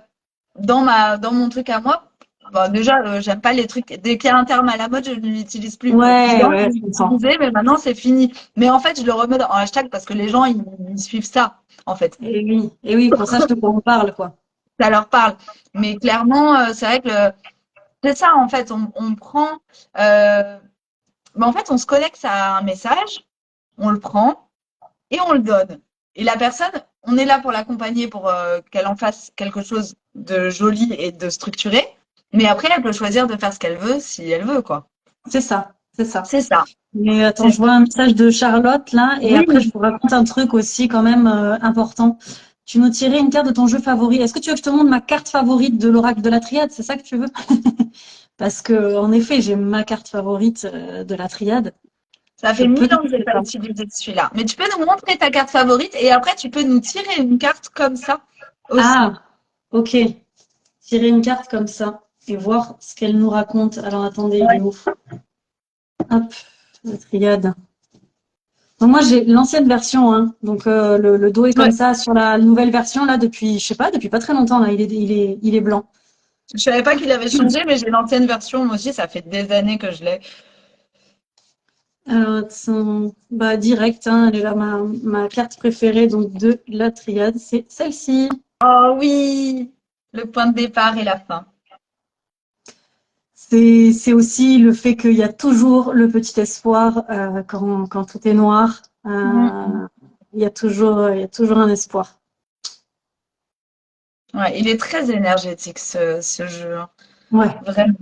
dans mon truc à moi, bah, déjà, j'aime pas les trucs. Dès qu'il y a un terme à la mode, je ne l'utilise plus. ouais, Guidance, je ouais, je comprends. l'utilisais, mais maintenant, c'est fini. Mais en fait, je le remets en hashtag parce que les gens, ils suivent ça, en fait. Et oui, qu'on sache de quoi on parle, quoi. Ça leur parle. Mais clairement, c'est vrai que c'est ça, en fait. On prend. euh, Mais en fait, on se connecte à un message, on le prend et on le donne. Et la personne, on est là pour l'accompagner, pour qu'elle en fasse quelque chose de joli et de structuré. Mais après, elle peut choisir de faire ce qu'elle veut si elle veut, quoi. C'est ça, c'est ça. C'est ça. Mais attends, C'est je ça. vois un message de Charlotte là, et Oui. après je vous raconte un truc aussi quand même important. Tu nous tirais une carte de ton jeu favori. Est-ce que tu veux que je te montre ma carte favorite de l'oracle de la triade? C'est ça que tu veux? Parce que en effet, j'ai ma carte favorite de la triade. Ça Je fait peux 1000 te ans que je n'ai montrer pas ça. utilisé celui-là. Mais tu peux nous montrer ta carte favorite et après, tu peux nous tirer une carte comme ça aussi. Ah, ok. Tirer une carte comme ça et voir ce qu'elle nous raconte. Alors attendez, il est Ouais. où? Hop, la triade. Donc moi j'ai l'ancienne version, hein. Donc le dos est comme Ouais. ça. Sur la nouvelle version là depuis, je sais pas, depuis pas très longtemps là, il est blanc. Je savais pas qu'il avait changé, mais j'ai l'ancienne version, moi aussi, ça fait des années que je l'ai. Bah direct, hein, elle est là, ma carte préférée donc de la triade, c'est celle-ci. Oh oui! Le point de départ et la fin. C'est aussi le fait qu'il y a toujours le petit espoir quand tout est noir. Mm. Il y a toujours un espoir. Ouais, il est très énergétique ce jeu, hein. Ouais. Vraiment.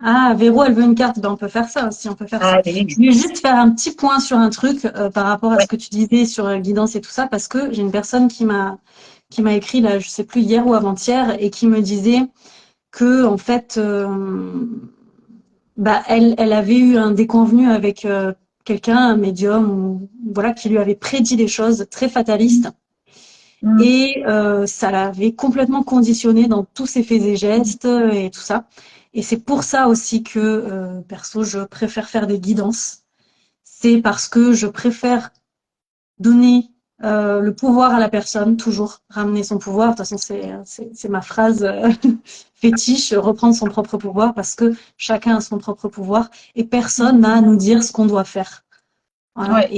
Ah, Véro, elle veut une carte. Ben, on peut faire ça aussi, on peut faire ça. Allez. Je voulais juste faire un petit point sur un truc par rapport à Ouais. ce que tu disais sur guidance et tout ça, parce que j'ai une personne qui m'a écrit là, je sais plus hier ou avant-hier, et qui me disait que en fait, bah, elle avait eu un déconvenu avec quelqu'un, un médium, ou, voilà, qui lui avait prédit des choses très fatalistes. Mm. Et ça l'avait complètement conditionné dans tous ses faits et gestes et tout ça. Et c'est pour ça aussi que, perso, je préfère faire des guidances. C'est parce que je préfère donner le pouvoir à la personne, toujours ramener son pouvoir. De toute façon, c'est ma phrase fétiche, reprendre son propre pouvoir, parce que chacun a son propre pouvoir et personne n'a à nous dire ce qu'on doit faire. Voilà. Ouais,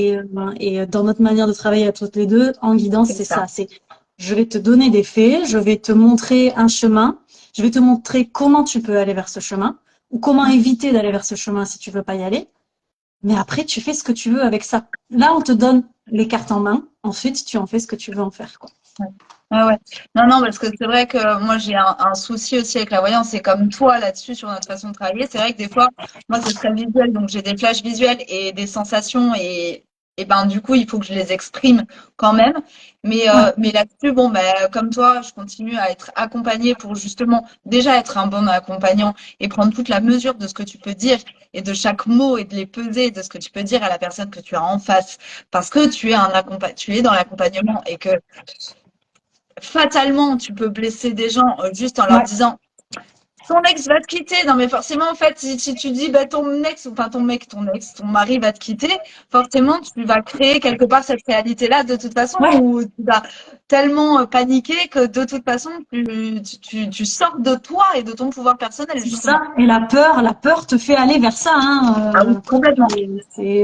Et dans notre manière de travailler à toutes les deux, en guidance, c'est c'est ça. ça. C'est je vais te donner des faits, je vais te montrer un chemin, je vais te montrer comment tu peux aller vers ce chemin, ou comment Mm. éviter d'aller vers ce chemin si tu veux pas y aller. Mais après, tu fais ce que tu veux avec ça. Là, on te donne les cartes en main. Ensuite, tu en fais ce que tu veux en faire, quoi. Ouais. Ouais, ouais. Non, non, parce que c'est vrai que moi j'ai un souci aussi avec la voyance, c'est comme toi là-dessus sur notre façon de travailler. C'est vrai que des fois, moi c'est très visuel, donc j'ai des flashs visuels et des sensations et ben du coup il faut que je les exprime quand même. Ouais, Mais là-dessus, bon ben comme toi, je continue à être accompagnée pour justement déjà être un bon accompagnant et prendre toute la mesure de ce que tu peux dire et de chaque mot et de les peser de ce que tu peux dire à la personne que tu as en face, parce que tu es dans l'accompagnement et que fatalement, tu peux blesser des gens juste en leur ouais, disant ton ex va te quitter. Non, mais forcément, en fait, si tu dis bah, ton ex, enfin ton mec, ton ex, ton mari va te quitter, forcément, tu vas créer quelque part cette réalité-là de toute façon ouais. où tu vas tellement paniquer que de toute façon, tu sors de toi et de ton pouvoir personnel, C'est justement. ça. Et la peur te fait aller vers ça, Ah oui, hein. complètement.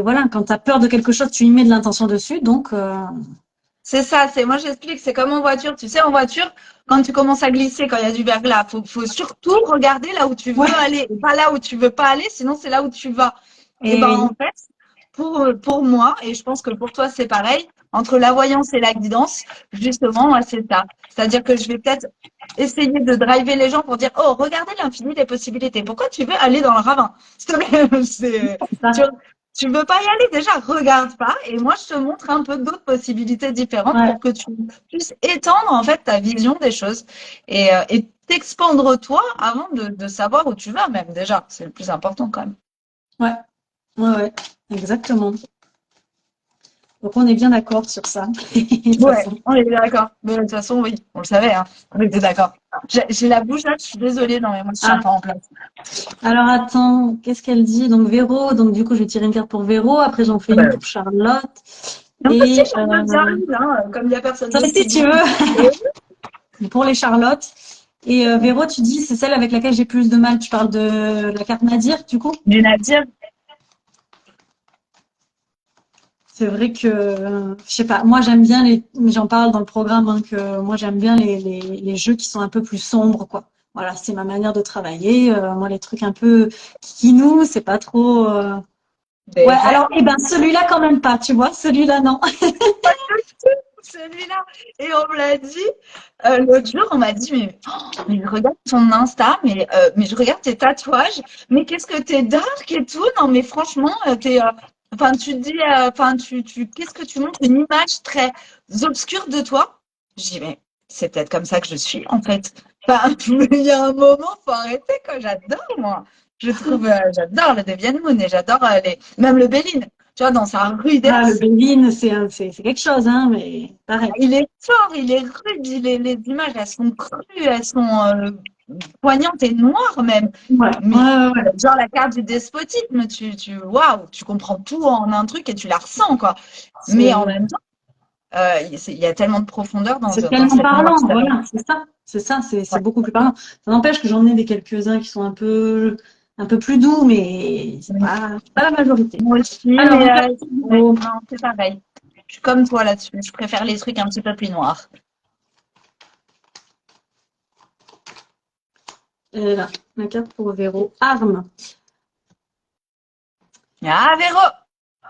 Voilà, quand tu as peur de quelque chose, tu y mets de l'intention dessus. Donc, C'est ça, moi j'explique, c'est comme en voiture. Tu sais, en voiture, quand tu commences à glisser, quand il y a du verglas, faut surtout regarder là où tu veux ouais. aller, et pas là où tu veux pas aller, sinon c'est là où tu vas. Et Et ben en oui, fait, pour moi, et je pense que pour toi c'est pareil, entre la voyance et la guidance, justement, moi, c'est ça. C'est-à-dire que je vais peut-être essayer de driver les gens pour dire, oh, regardez l'infini des possibilités. Pourquoi tu veux aller dans le ravin? S'il te plaît, c'est tu, ça. tu veux pas y aller, déjà, regarde pas. Et moi, je te montre un peu d'autres possibilités différentes Ouais, pour que tu puisses étendre, en fait, ta vision des choses et t'expandre toi avant de savoir où tu vas, même, déjà. C'est le plus important, quand même. ouais, ouais, ouais, exactement. Donc, on est bien d'accord sur ça. De toute Ouais, façon. on est bien d'accord. Mais de toute façon, oui, on le savait, hein. On était d'accord. J'ai la bouche là, je suis désolée, non, mais moi, je tiens Ah, pas en place. alors attends, qu'est-ce qu'elle dit? Donc, Véro. Donc, du coup, je vais tirer une carte pour Véro. Après, j'en fais une Ouais. pour Charlotte. Et moi aussi, Et j'en veux bien une, hein, comme il n'y a personne ça, d'autre si qui tu dit. veux, pour les Charlottes. Et Véro, tu dis, c'est celle avec laquelle j'ai plus de mal. Tu parles de la carte Nadir, du coup? D'une à dire, C'est vrai que, je sais pas, moi j'aime bien j'en parle dans le programme, hein, que moi j'aime bien les jeux qui sont un peu plus sombres, quoi. Voilà, c'est ma manière de travailler. Moi, les trucs un peu nous, c'est pas trop. Ouais, déjà. alors, eh ben, celui-là quand même pas, tu vois, celui-là non. Celui-là. Et on me l'a dit l'autre jour, on m'a dit, mais je regarde ton Insta, mais je regarde tes tatouages, mais qu'est-ce que t'es dark et tout. Non, mais franchement, enfin, tu te dis, enfin, qu'est-ce que tu montres une image très obscure de toi? Je dis, mais c'est peut-être comme ça que je suis, en fait. Enfin, il y a un moment, faut arrêter, quoi. J'adore, moi. J'adore le Deviant Moon et j'adore même le Béline. Tu vois, dans sa Ah, le rudesse. Béline, c'est quelque chose, hein, mais pareil. Il est fort, il est rude, les images, elles sont crues, elles sont. poignante et noire même. Ouais, Mais ouais, ouais. genre la carte du despotisme, waouh, tu comprends tout en un truc et tu la ressens, quoi. Mais en même temps, il y a tellement de profondeur C'est dans tellement cette parlant, noirceur. voilà, c'est ça. C'est ça, c'est Ouais. beaucoup plus parlant. Ça n'empêche que j'en ai des quelques-uns qui sont un peu plus doux, mais c'est pas la majorité. Moi aussi, Alors, mais en fait, ouais, non, c'est pareil. Je suis comme toi là-dessus. Je préfère les trucs un petit peu plus noirs. elle est là, la carte pour Véro. Arme. Ah, Véro!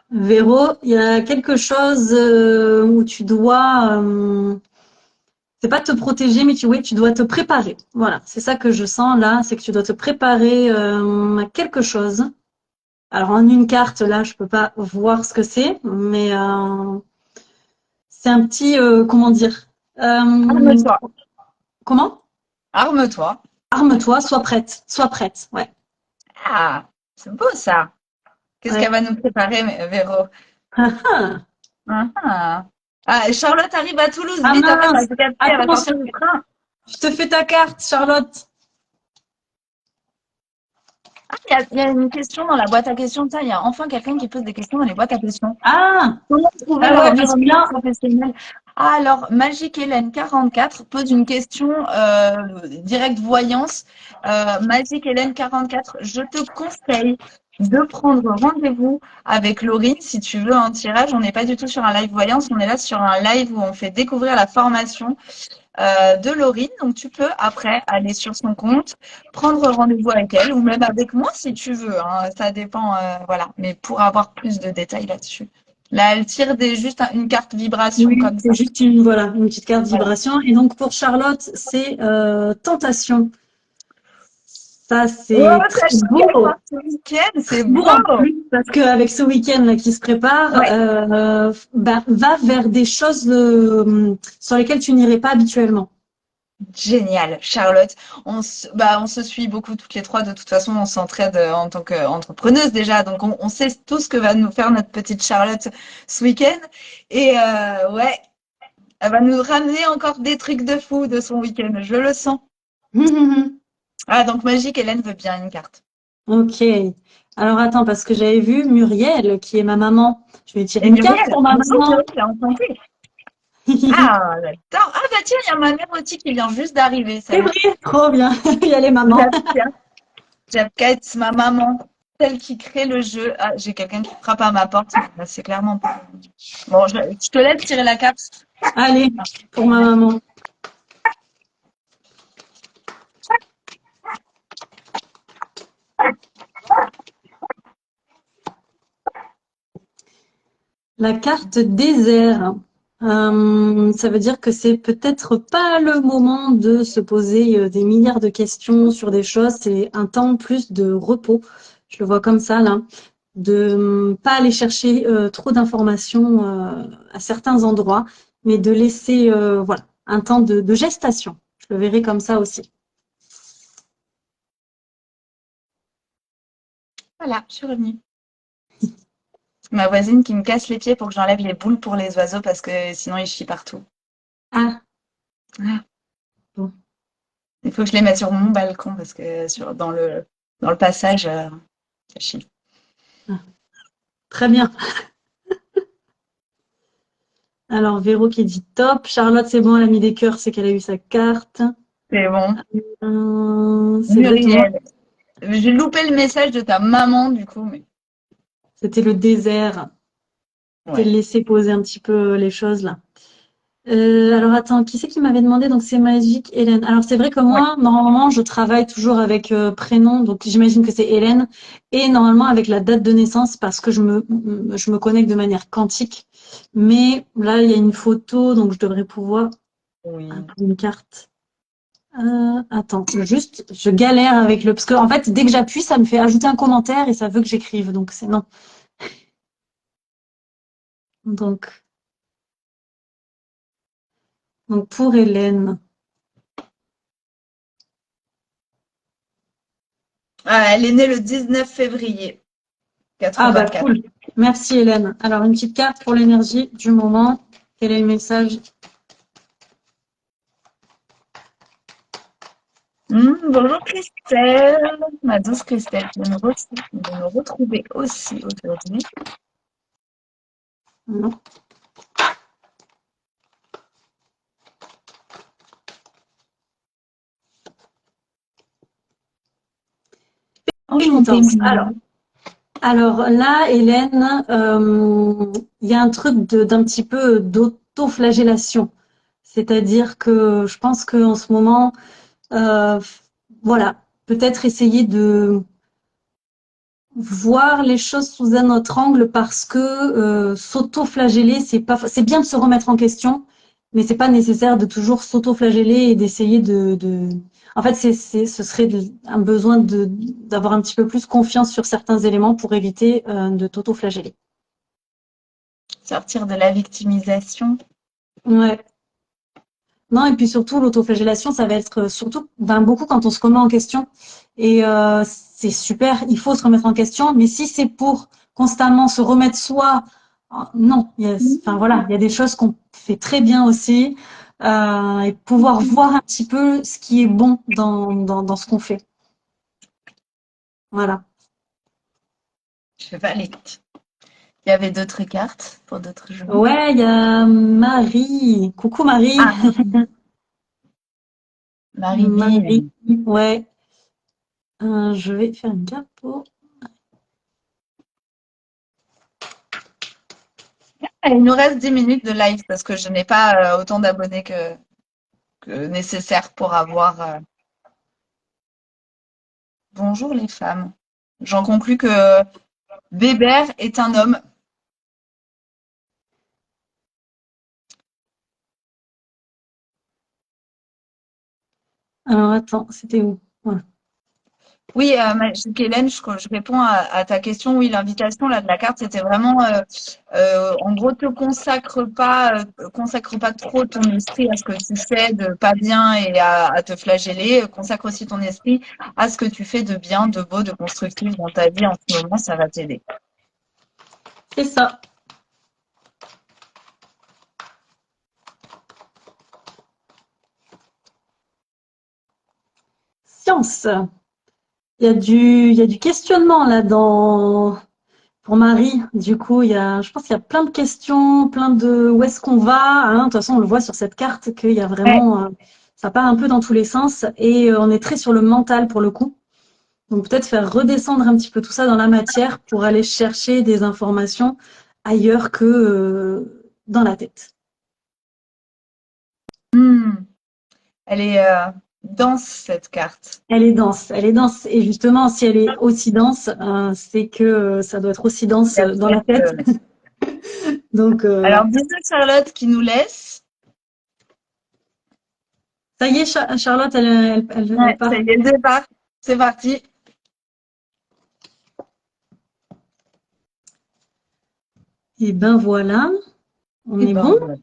Véro, il y a quelque chose où tu dois, c'est pas te protéger, mais oui, tu dois te préparer. Voilà, c'est ça que je sens là, c'est que tu dois te préparer à quelque chose. Alors en une carte, là, je peux pas voir ce que c'est, mais c'est un petit, comment dire, euh, Arme-toi. comment? Arme-toi. Arme-toi, sois prête, ouais. Ah, c'est beau ça. Qu'est-ce qu'elle Ouais. va nous préparer, Véro? Ah, ah. Ah, ah. Ah, Charlotte arrive à Toulouse. Ah Vite, en fait, mince, elle s'est captée, elle va attends, sortir du train. je te fais ta carte, Charlotte. Ah, il y a une question dans la boîte à questions. Tiens, il y a enfin quelqu'un qui pose des questions dans les boîtes à questions. Ah, Comment trouver ah leur ouais, parce que environnement là, professionnel? Ah, alors, Magique Hélène 44 pose une question direct voyance. Magique Hélène 44, je te conseille de prendre rendez-vous avec Laurine si tu veux un tirage. On n'est pas du tout sur un live voyance, on est là sur un live où on fait découvrir la formation de Laurine. Donc, tu peux après aller sur son compte, prendre rendez-vous avec elle ou même avec moi si tu veux, hein. Ça dépend, voilà. Mais pour avoir plus de détails là-dessus. Là, elle tire juste une carte vibration oui, comme c'est ça. juste une, voilà, une petite carte Voilà. vibration. Et donc pour Charlotte, c'est tentation. Ça, Oh, c'est ça très chauffe, hein, beau. ce week-end, c'est Beau en beau. plus, parce qu'avec ce week-end là qui se prépare, Ouais, ben, va vers des choses sur lesquelles tu n'irais pas habituellement. génial, Charlotte. On se suit beaucoup toutes les trois. De toute façon, on s'entraide en tant qu'entrepreneuse déjà. Donc, on sait tout ce que va nous faire notre petite Charlotte ce week-end. Et ouais, elle va nous ramener encore des trucs de fou de son week-end. Je le sens. Ah, donc Magique, Hélène veut bien une carte. Ok. Alors attends, parce que j'avais vu Muriel, qui est ma maman. Je vais tirer Et une carte Muriel, pour ma bonjour maman. Muriel, enchantée. Ah, j'adore. Ah, bah tiens, il y a ma mère aussi qui vient juste d'arriver. C'est Salut. vrai, trop bien. Il y a les mamans. Japket, ma maman, celle qui crée le jeu. Ah, j'ai quelqu'un qui frappe à ma porte. Là, c'est clairement pas. Bon, je te laisse tirer la carte. Allez, pour ma maman. La carte désert. Ça veut dire que c'est peut-être pas le moment de se poser des milliards de questions sur des choses. C'est un temps plus de repos. Je le vois comme ça là, de pas aller chercher trop d'informations à certains endroits, mais de laisser voilà un temps de gestation. Je le verrai comme ça aussi. Voilà, je suis revenue. Ma voisine qui me casse les pieds pour que j'enlève les boules pour les oiseaux parce que sinon ils chient partout. Ah Ah, bon, il faut que je les mette sur mon balcon parce que dans le passage, ça chie. ah, très bien. Alors Véro qui dit top. Charlotte, c'est bon, elle a mis des cœurs, c'est qu'elle a eu sa carte. C'est bon. C'est bêtement, Muriel. J'ai loupé le message de ta maman du coup, mais c'était le désert. C'était ouais. le laisser poser un petit peu les choses là. Alors attends, qui c'est qui m'avait demandé? Donc c'est Magique Hélène. Alors c'est vrai que Ouais. moi, normalement, je travaille toujours avec prénom, donc j'imagine que c'est Hélène, et normalement avec la date de naissance parce que je me connecte de manière quantique. Mais là, il y a une photo, donc je devrais pouvoir Oui. pour une carte. Attends, juste, je galère avec le parce que en fait, dès que j'appuie, ça me fait ajouter un commentaire et ça veut que j'écrive, donc c'est non. Donc, donc pour Hélène. Ah, elle est née le 19 février Ah bah 84. cool. Merci Hélène. Alors une petite carte pour l'énergie du moment. Quel est le message? Bonjour Christelle, ma douce Christelle, de me retrouver aussi aujourd'hui. Non. Enchantée, Pénitence. Mimi. Alors là, Hélène, il y a un truc d'un petit peu d'autoflagellation. C'est-à-dire que je pense qu'en ce moment, euh, voilà, peut-être essayer de voir les choses sous un autre angle parce que s'auto-flageller, c'est bien de se remettre en question, mais c'est pas nécessaire de toujours s'auto-flageller et d'essayer En fait, ce serait un besoin d'avoir un petit peu plus confiance sur certains éléments pour éviter de t'auto-flageller. Sortir de la victimisation. Ouais. Non, et puis surtout, l'autoflagellation, ça va être surtout beaucoup quand on se remet en question. Et c'est super, il faut se remettre en question, mais si c'est pour constamment se remettre soi, non. Enfin voilà, il y a des choses qu'on fait très bien aussi, et pouvoir voir un petit peu ce qui est bon dans ce qu'on fait. Voilà. Je valide. Il y avait d'autres cartes pour d'autres jours. Ouais, il y a Marie. Coucou Marie. Ah, Marie, Marie-Mé. ouais. Je vais faire une carte pour. Il nous reste 10 minutes de live parce que je n'ai pas autant d'abonnés que nécessaire pour avoir. Bonjour les femmes. J'en conclus que Bébert est un homme. Alors attends, c'était où? Voilà. Oui, Hélène, je réponds à ta question. Oui, l'invitation là de la carte, c'était vraiment, en gros, consacre pas trop ton esprit à ce que tu fais de pas bien et à te flageller. Consacre aussi ton esprit à ce que tu fais de bien, de beau, de constructif dans ta vie en ce moment. Ça va t'aider. C'est ça. Science. Il y a du questionnement là pour Marie. Du coup, je pense qu'il y a plein de questions, plein de où est-ce qu'on va, hein. De toute façon, on le voit sur cette carte qu'il y a Ouais. vraiment, ça part un peu dans tous les sens et on est très sur le mental pour le coup. Donc peut-être faire redescendre un petit peu tout ça dans la matière pour aller chercher des informations ailleurs que dans la tête. Hmm. Elle est dense cette carte. Elle est dense. Et justement, si elle est aussi dense, c'est que ça doit être aussi dense Il y a dans la tête. peut-être, Donc, alors, ouais. bisous Charlotte qui nous laisse. Ça y est, Charlotte, elle Ouais, ça part. y est, départ. C'est parti. Et ben voilà, on Et est ben bon. voilà.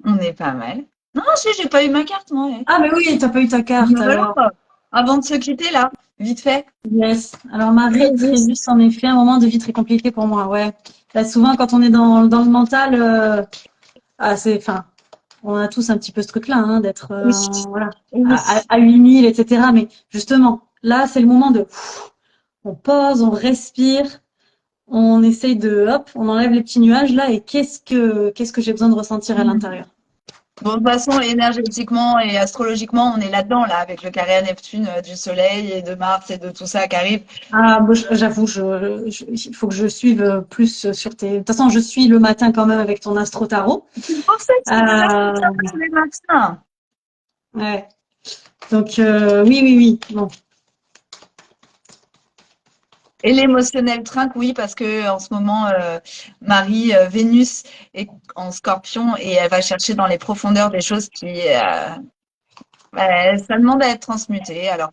On est pas mal. Non, si, j'ai pas eu ma carte, moi. Ouais. Ah, mais oui, t'as pas eu ta carte Mais voilà, alors. avant de se quitter, là, vite fait. Yes. Alors, Marie, Très Trésus, juste. en effet, un moment de vie très compliqué pour moi. Ouais. Là, souvent, quand on est dans le mental, enfin, on a tous un petit peu ce truc-là, hein, d'être, Oui. voilà, Oui. à 8000, etc. Mais justement, là, c'est le moment on pose, on respire, on essaye hop, on enlève les petits nuages là, et qu'est-ce que j'ai besoin de ressentir à l'intérieur? Bon, de toute façon, énergétiquement et astrologiquement, on est là-dedans, là, avec le carré à Neptune du Soleil et de Mars et de tout ça qui arrive. Ah, bon, j'avoue, il faut que je suive plus sur tes. De toute façon, je suis le matin quand même avec ton astro tarot. C'est pour ça que je fais des Euh, astrotales tous les matins. ouais. Donc, oui, oui, oui. Bon. Et l'émotionnel trinque, oui, parce que en ce moment, Marie, Vénus est en Scorpion et elle va chercher dans les profondeurs des choses ça demande à être transmuté. Alors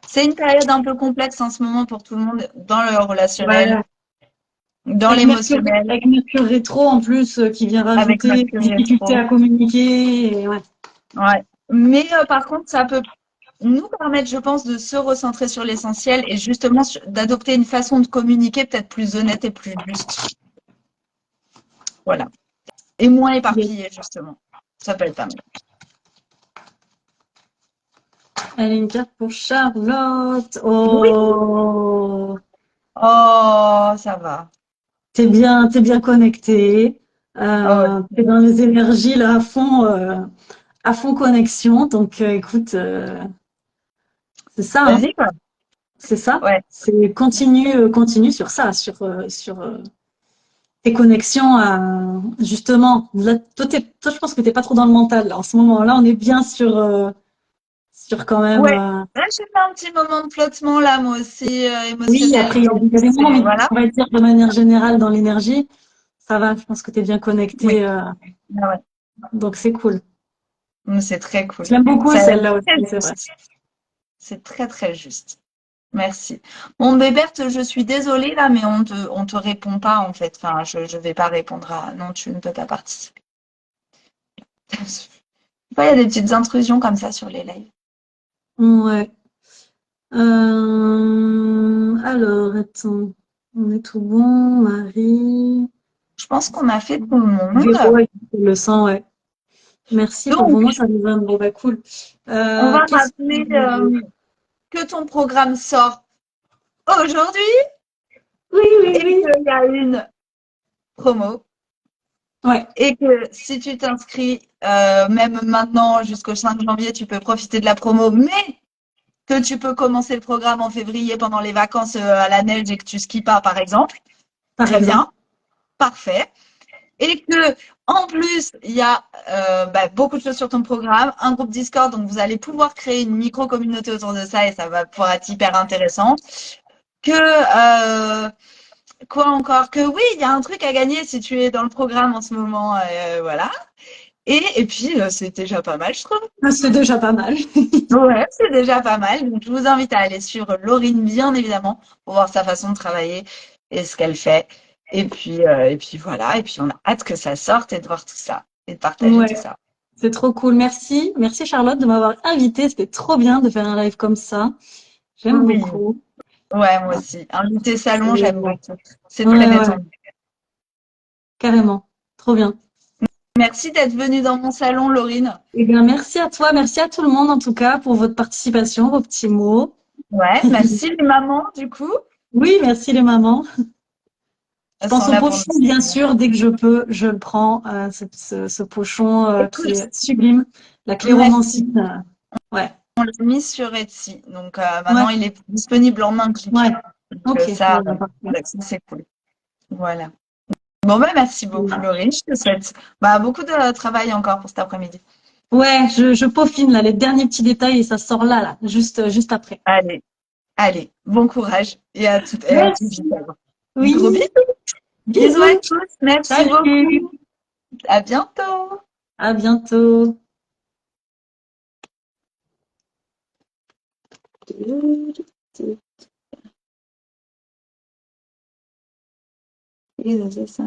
c'est une période un peu complexe en ce moment pour tout le monde dans le relationnel, Voilà. dans l'émotionnel, Avec Mercure rétro en plus, qui vient avec rajouter Mercure des difficultés à rétro. communiquer. Et ouais. Ouais. Mais par contre, ça peut nous permettre, je pense, de se recentrer sur l'essentiel et justement d'adopter une façon de communiquer peut-être plus honnête et plus juste. Voilà. Et moins Yes. éparpillé, justement. Ça peut être pas mal. Elle est une carte pour Charlotte. Oui. Oh, Oh, ça va. t'es bien connectée. Ah ouais. T'es dans les énergies là à fond connexion. Donc, écoute, c'est ça, hein. Vas-y, quoi. C'est ça. Ouais. C'est continue sur ça, sur tes connexions. Justement, là, toi, je pense que t'es pas trop dans le mental là, en ce moment. Là, on est bien sur quand même. Ouais. Là, j'ai fait un petit moment de flottement, là, moi aussi, Oui, émotionnel. après, il y a des moments, C'est, mais voilà. on va dire de manière générale dans l'énergie, ça va. Je pense que t'es bien Oui. connecté, Ah ouais. donc c'est cool. C'est très Je cool. l'aime beaucoup Ça, celle-là aussi, c'est vrai. c'est très, très juste. Merci. Bon, Béberte, je suis désolée, là, mais on te répond pas, en fait. Enfin, je vais pas répondre à, non, tu ne peux pas participer. Des fois, il y a des petites intrusions comme ça sur les lives. Ouais. Alors, attends, on est tout bon, Marie. Je pense qu'on a fait tout le Véro, monde. ouais, le sang, ouais. Merci pour Donc, moi, ça nous va. Bon, bah, cool. on va Qu'est-ce rappeler que ton programme sort aujourd'hui Oui, oui, et oui. qu'il y a une promo. Ouais, Et que si tu t'inscris, même maintenant jusqu'au 5 janvier, tu peux profiter de la promo, mais que tu peux commencer le programme en février pendant les vacances à la neige et que tu skis pas, par exemple. par Très exemple. bien, parfait. Et que en plus, il y a beaucoup de choses sur ton programme, un groupe Discord, donc vous allez pouvoir créer une micro-communauté autour de ça et ça va pouvoir être hyper intéressant. Que quoi encore? Que oui, il y a un truc à gagner si tu es dans le programme en ce moment, voilà. Et puis c'est déjà pas mal, je trouve. Ah, c'est déjà pas mal. Ouais, c'est déjà pas mal. Donc je vous invite à aller sur Laurine, bien évidemment, pour voir sa façon de travailler et ce qu'elle fait. Et puis voilà. Et puis on a hâte que ça sorte et de voir tout ça et de partager tout Ouais, ça. c'est trop cool. Merci. Merci Charlotte de m'avoir invitée. C'était trop bien de faire un live comme ça. J'aime Oui, beaucoup. ouais, moi aussi. Invité salon, Ouais, j'aime beaucoup. C'est très ouais, détendu. carrément. Trop bien. Merci d'être venue dans mon salon, Laurine. Eh bien, merci à toi, merci à tout le monde en tout cas pour votre participation, vos petits mots. Ouais, merci les mamans, du coup. Oui, merci les mamans. Je Elles pense sont au là pour nous pochon, bien soutenir. sûr, dès que je peux, je le prends. Ce pochon qui Écoute, est sublime, la merci. cléromancite. Ouais, On l'a mis sur Etsy. Donc ouais, maintenant, il est disponible en un clic. ouais. Donc Ok, bon, bah, parfait. ça, c'est cool. Voilà. Bon, bah, merci beaucoup, Laurie. Je te souhaite beaucoup de travail encore pour cet après-midi. Ouais, je peaufine là les derniers petits détails et ça sort là, juste après. Allez, allez, bon courage et à tout vite. Merci. Alors. Gros bisous. Oui, Bisous à bisous. tous. Merci Salut. beaucoup. À bientôt. À bientôt. Oui, c'est ça.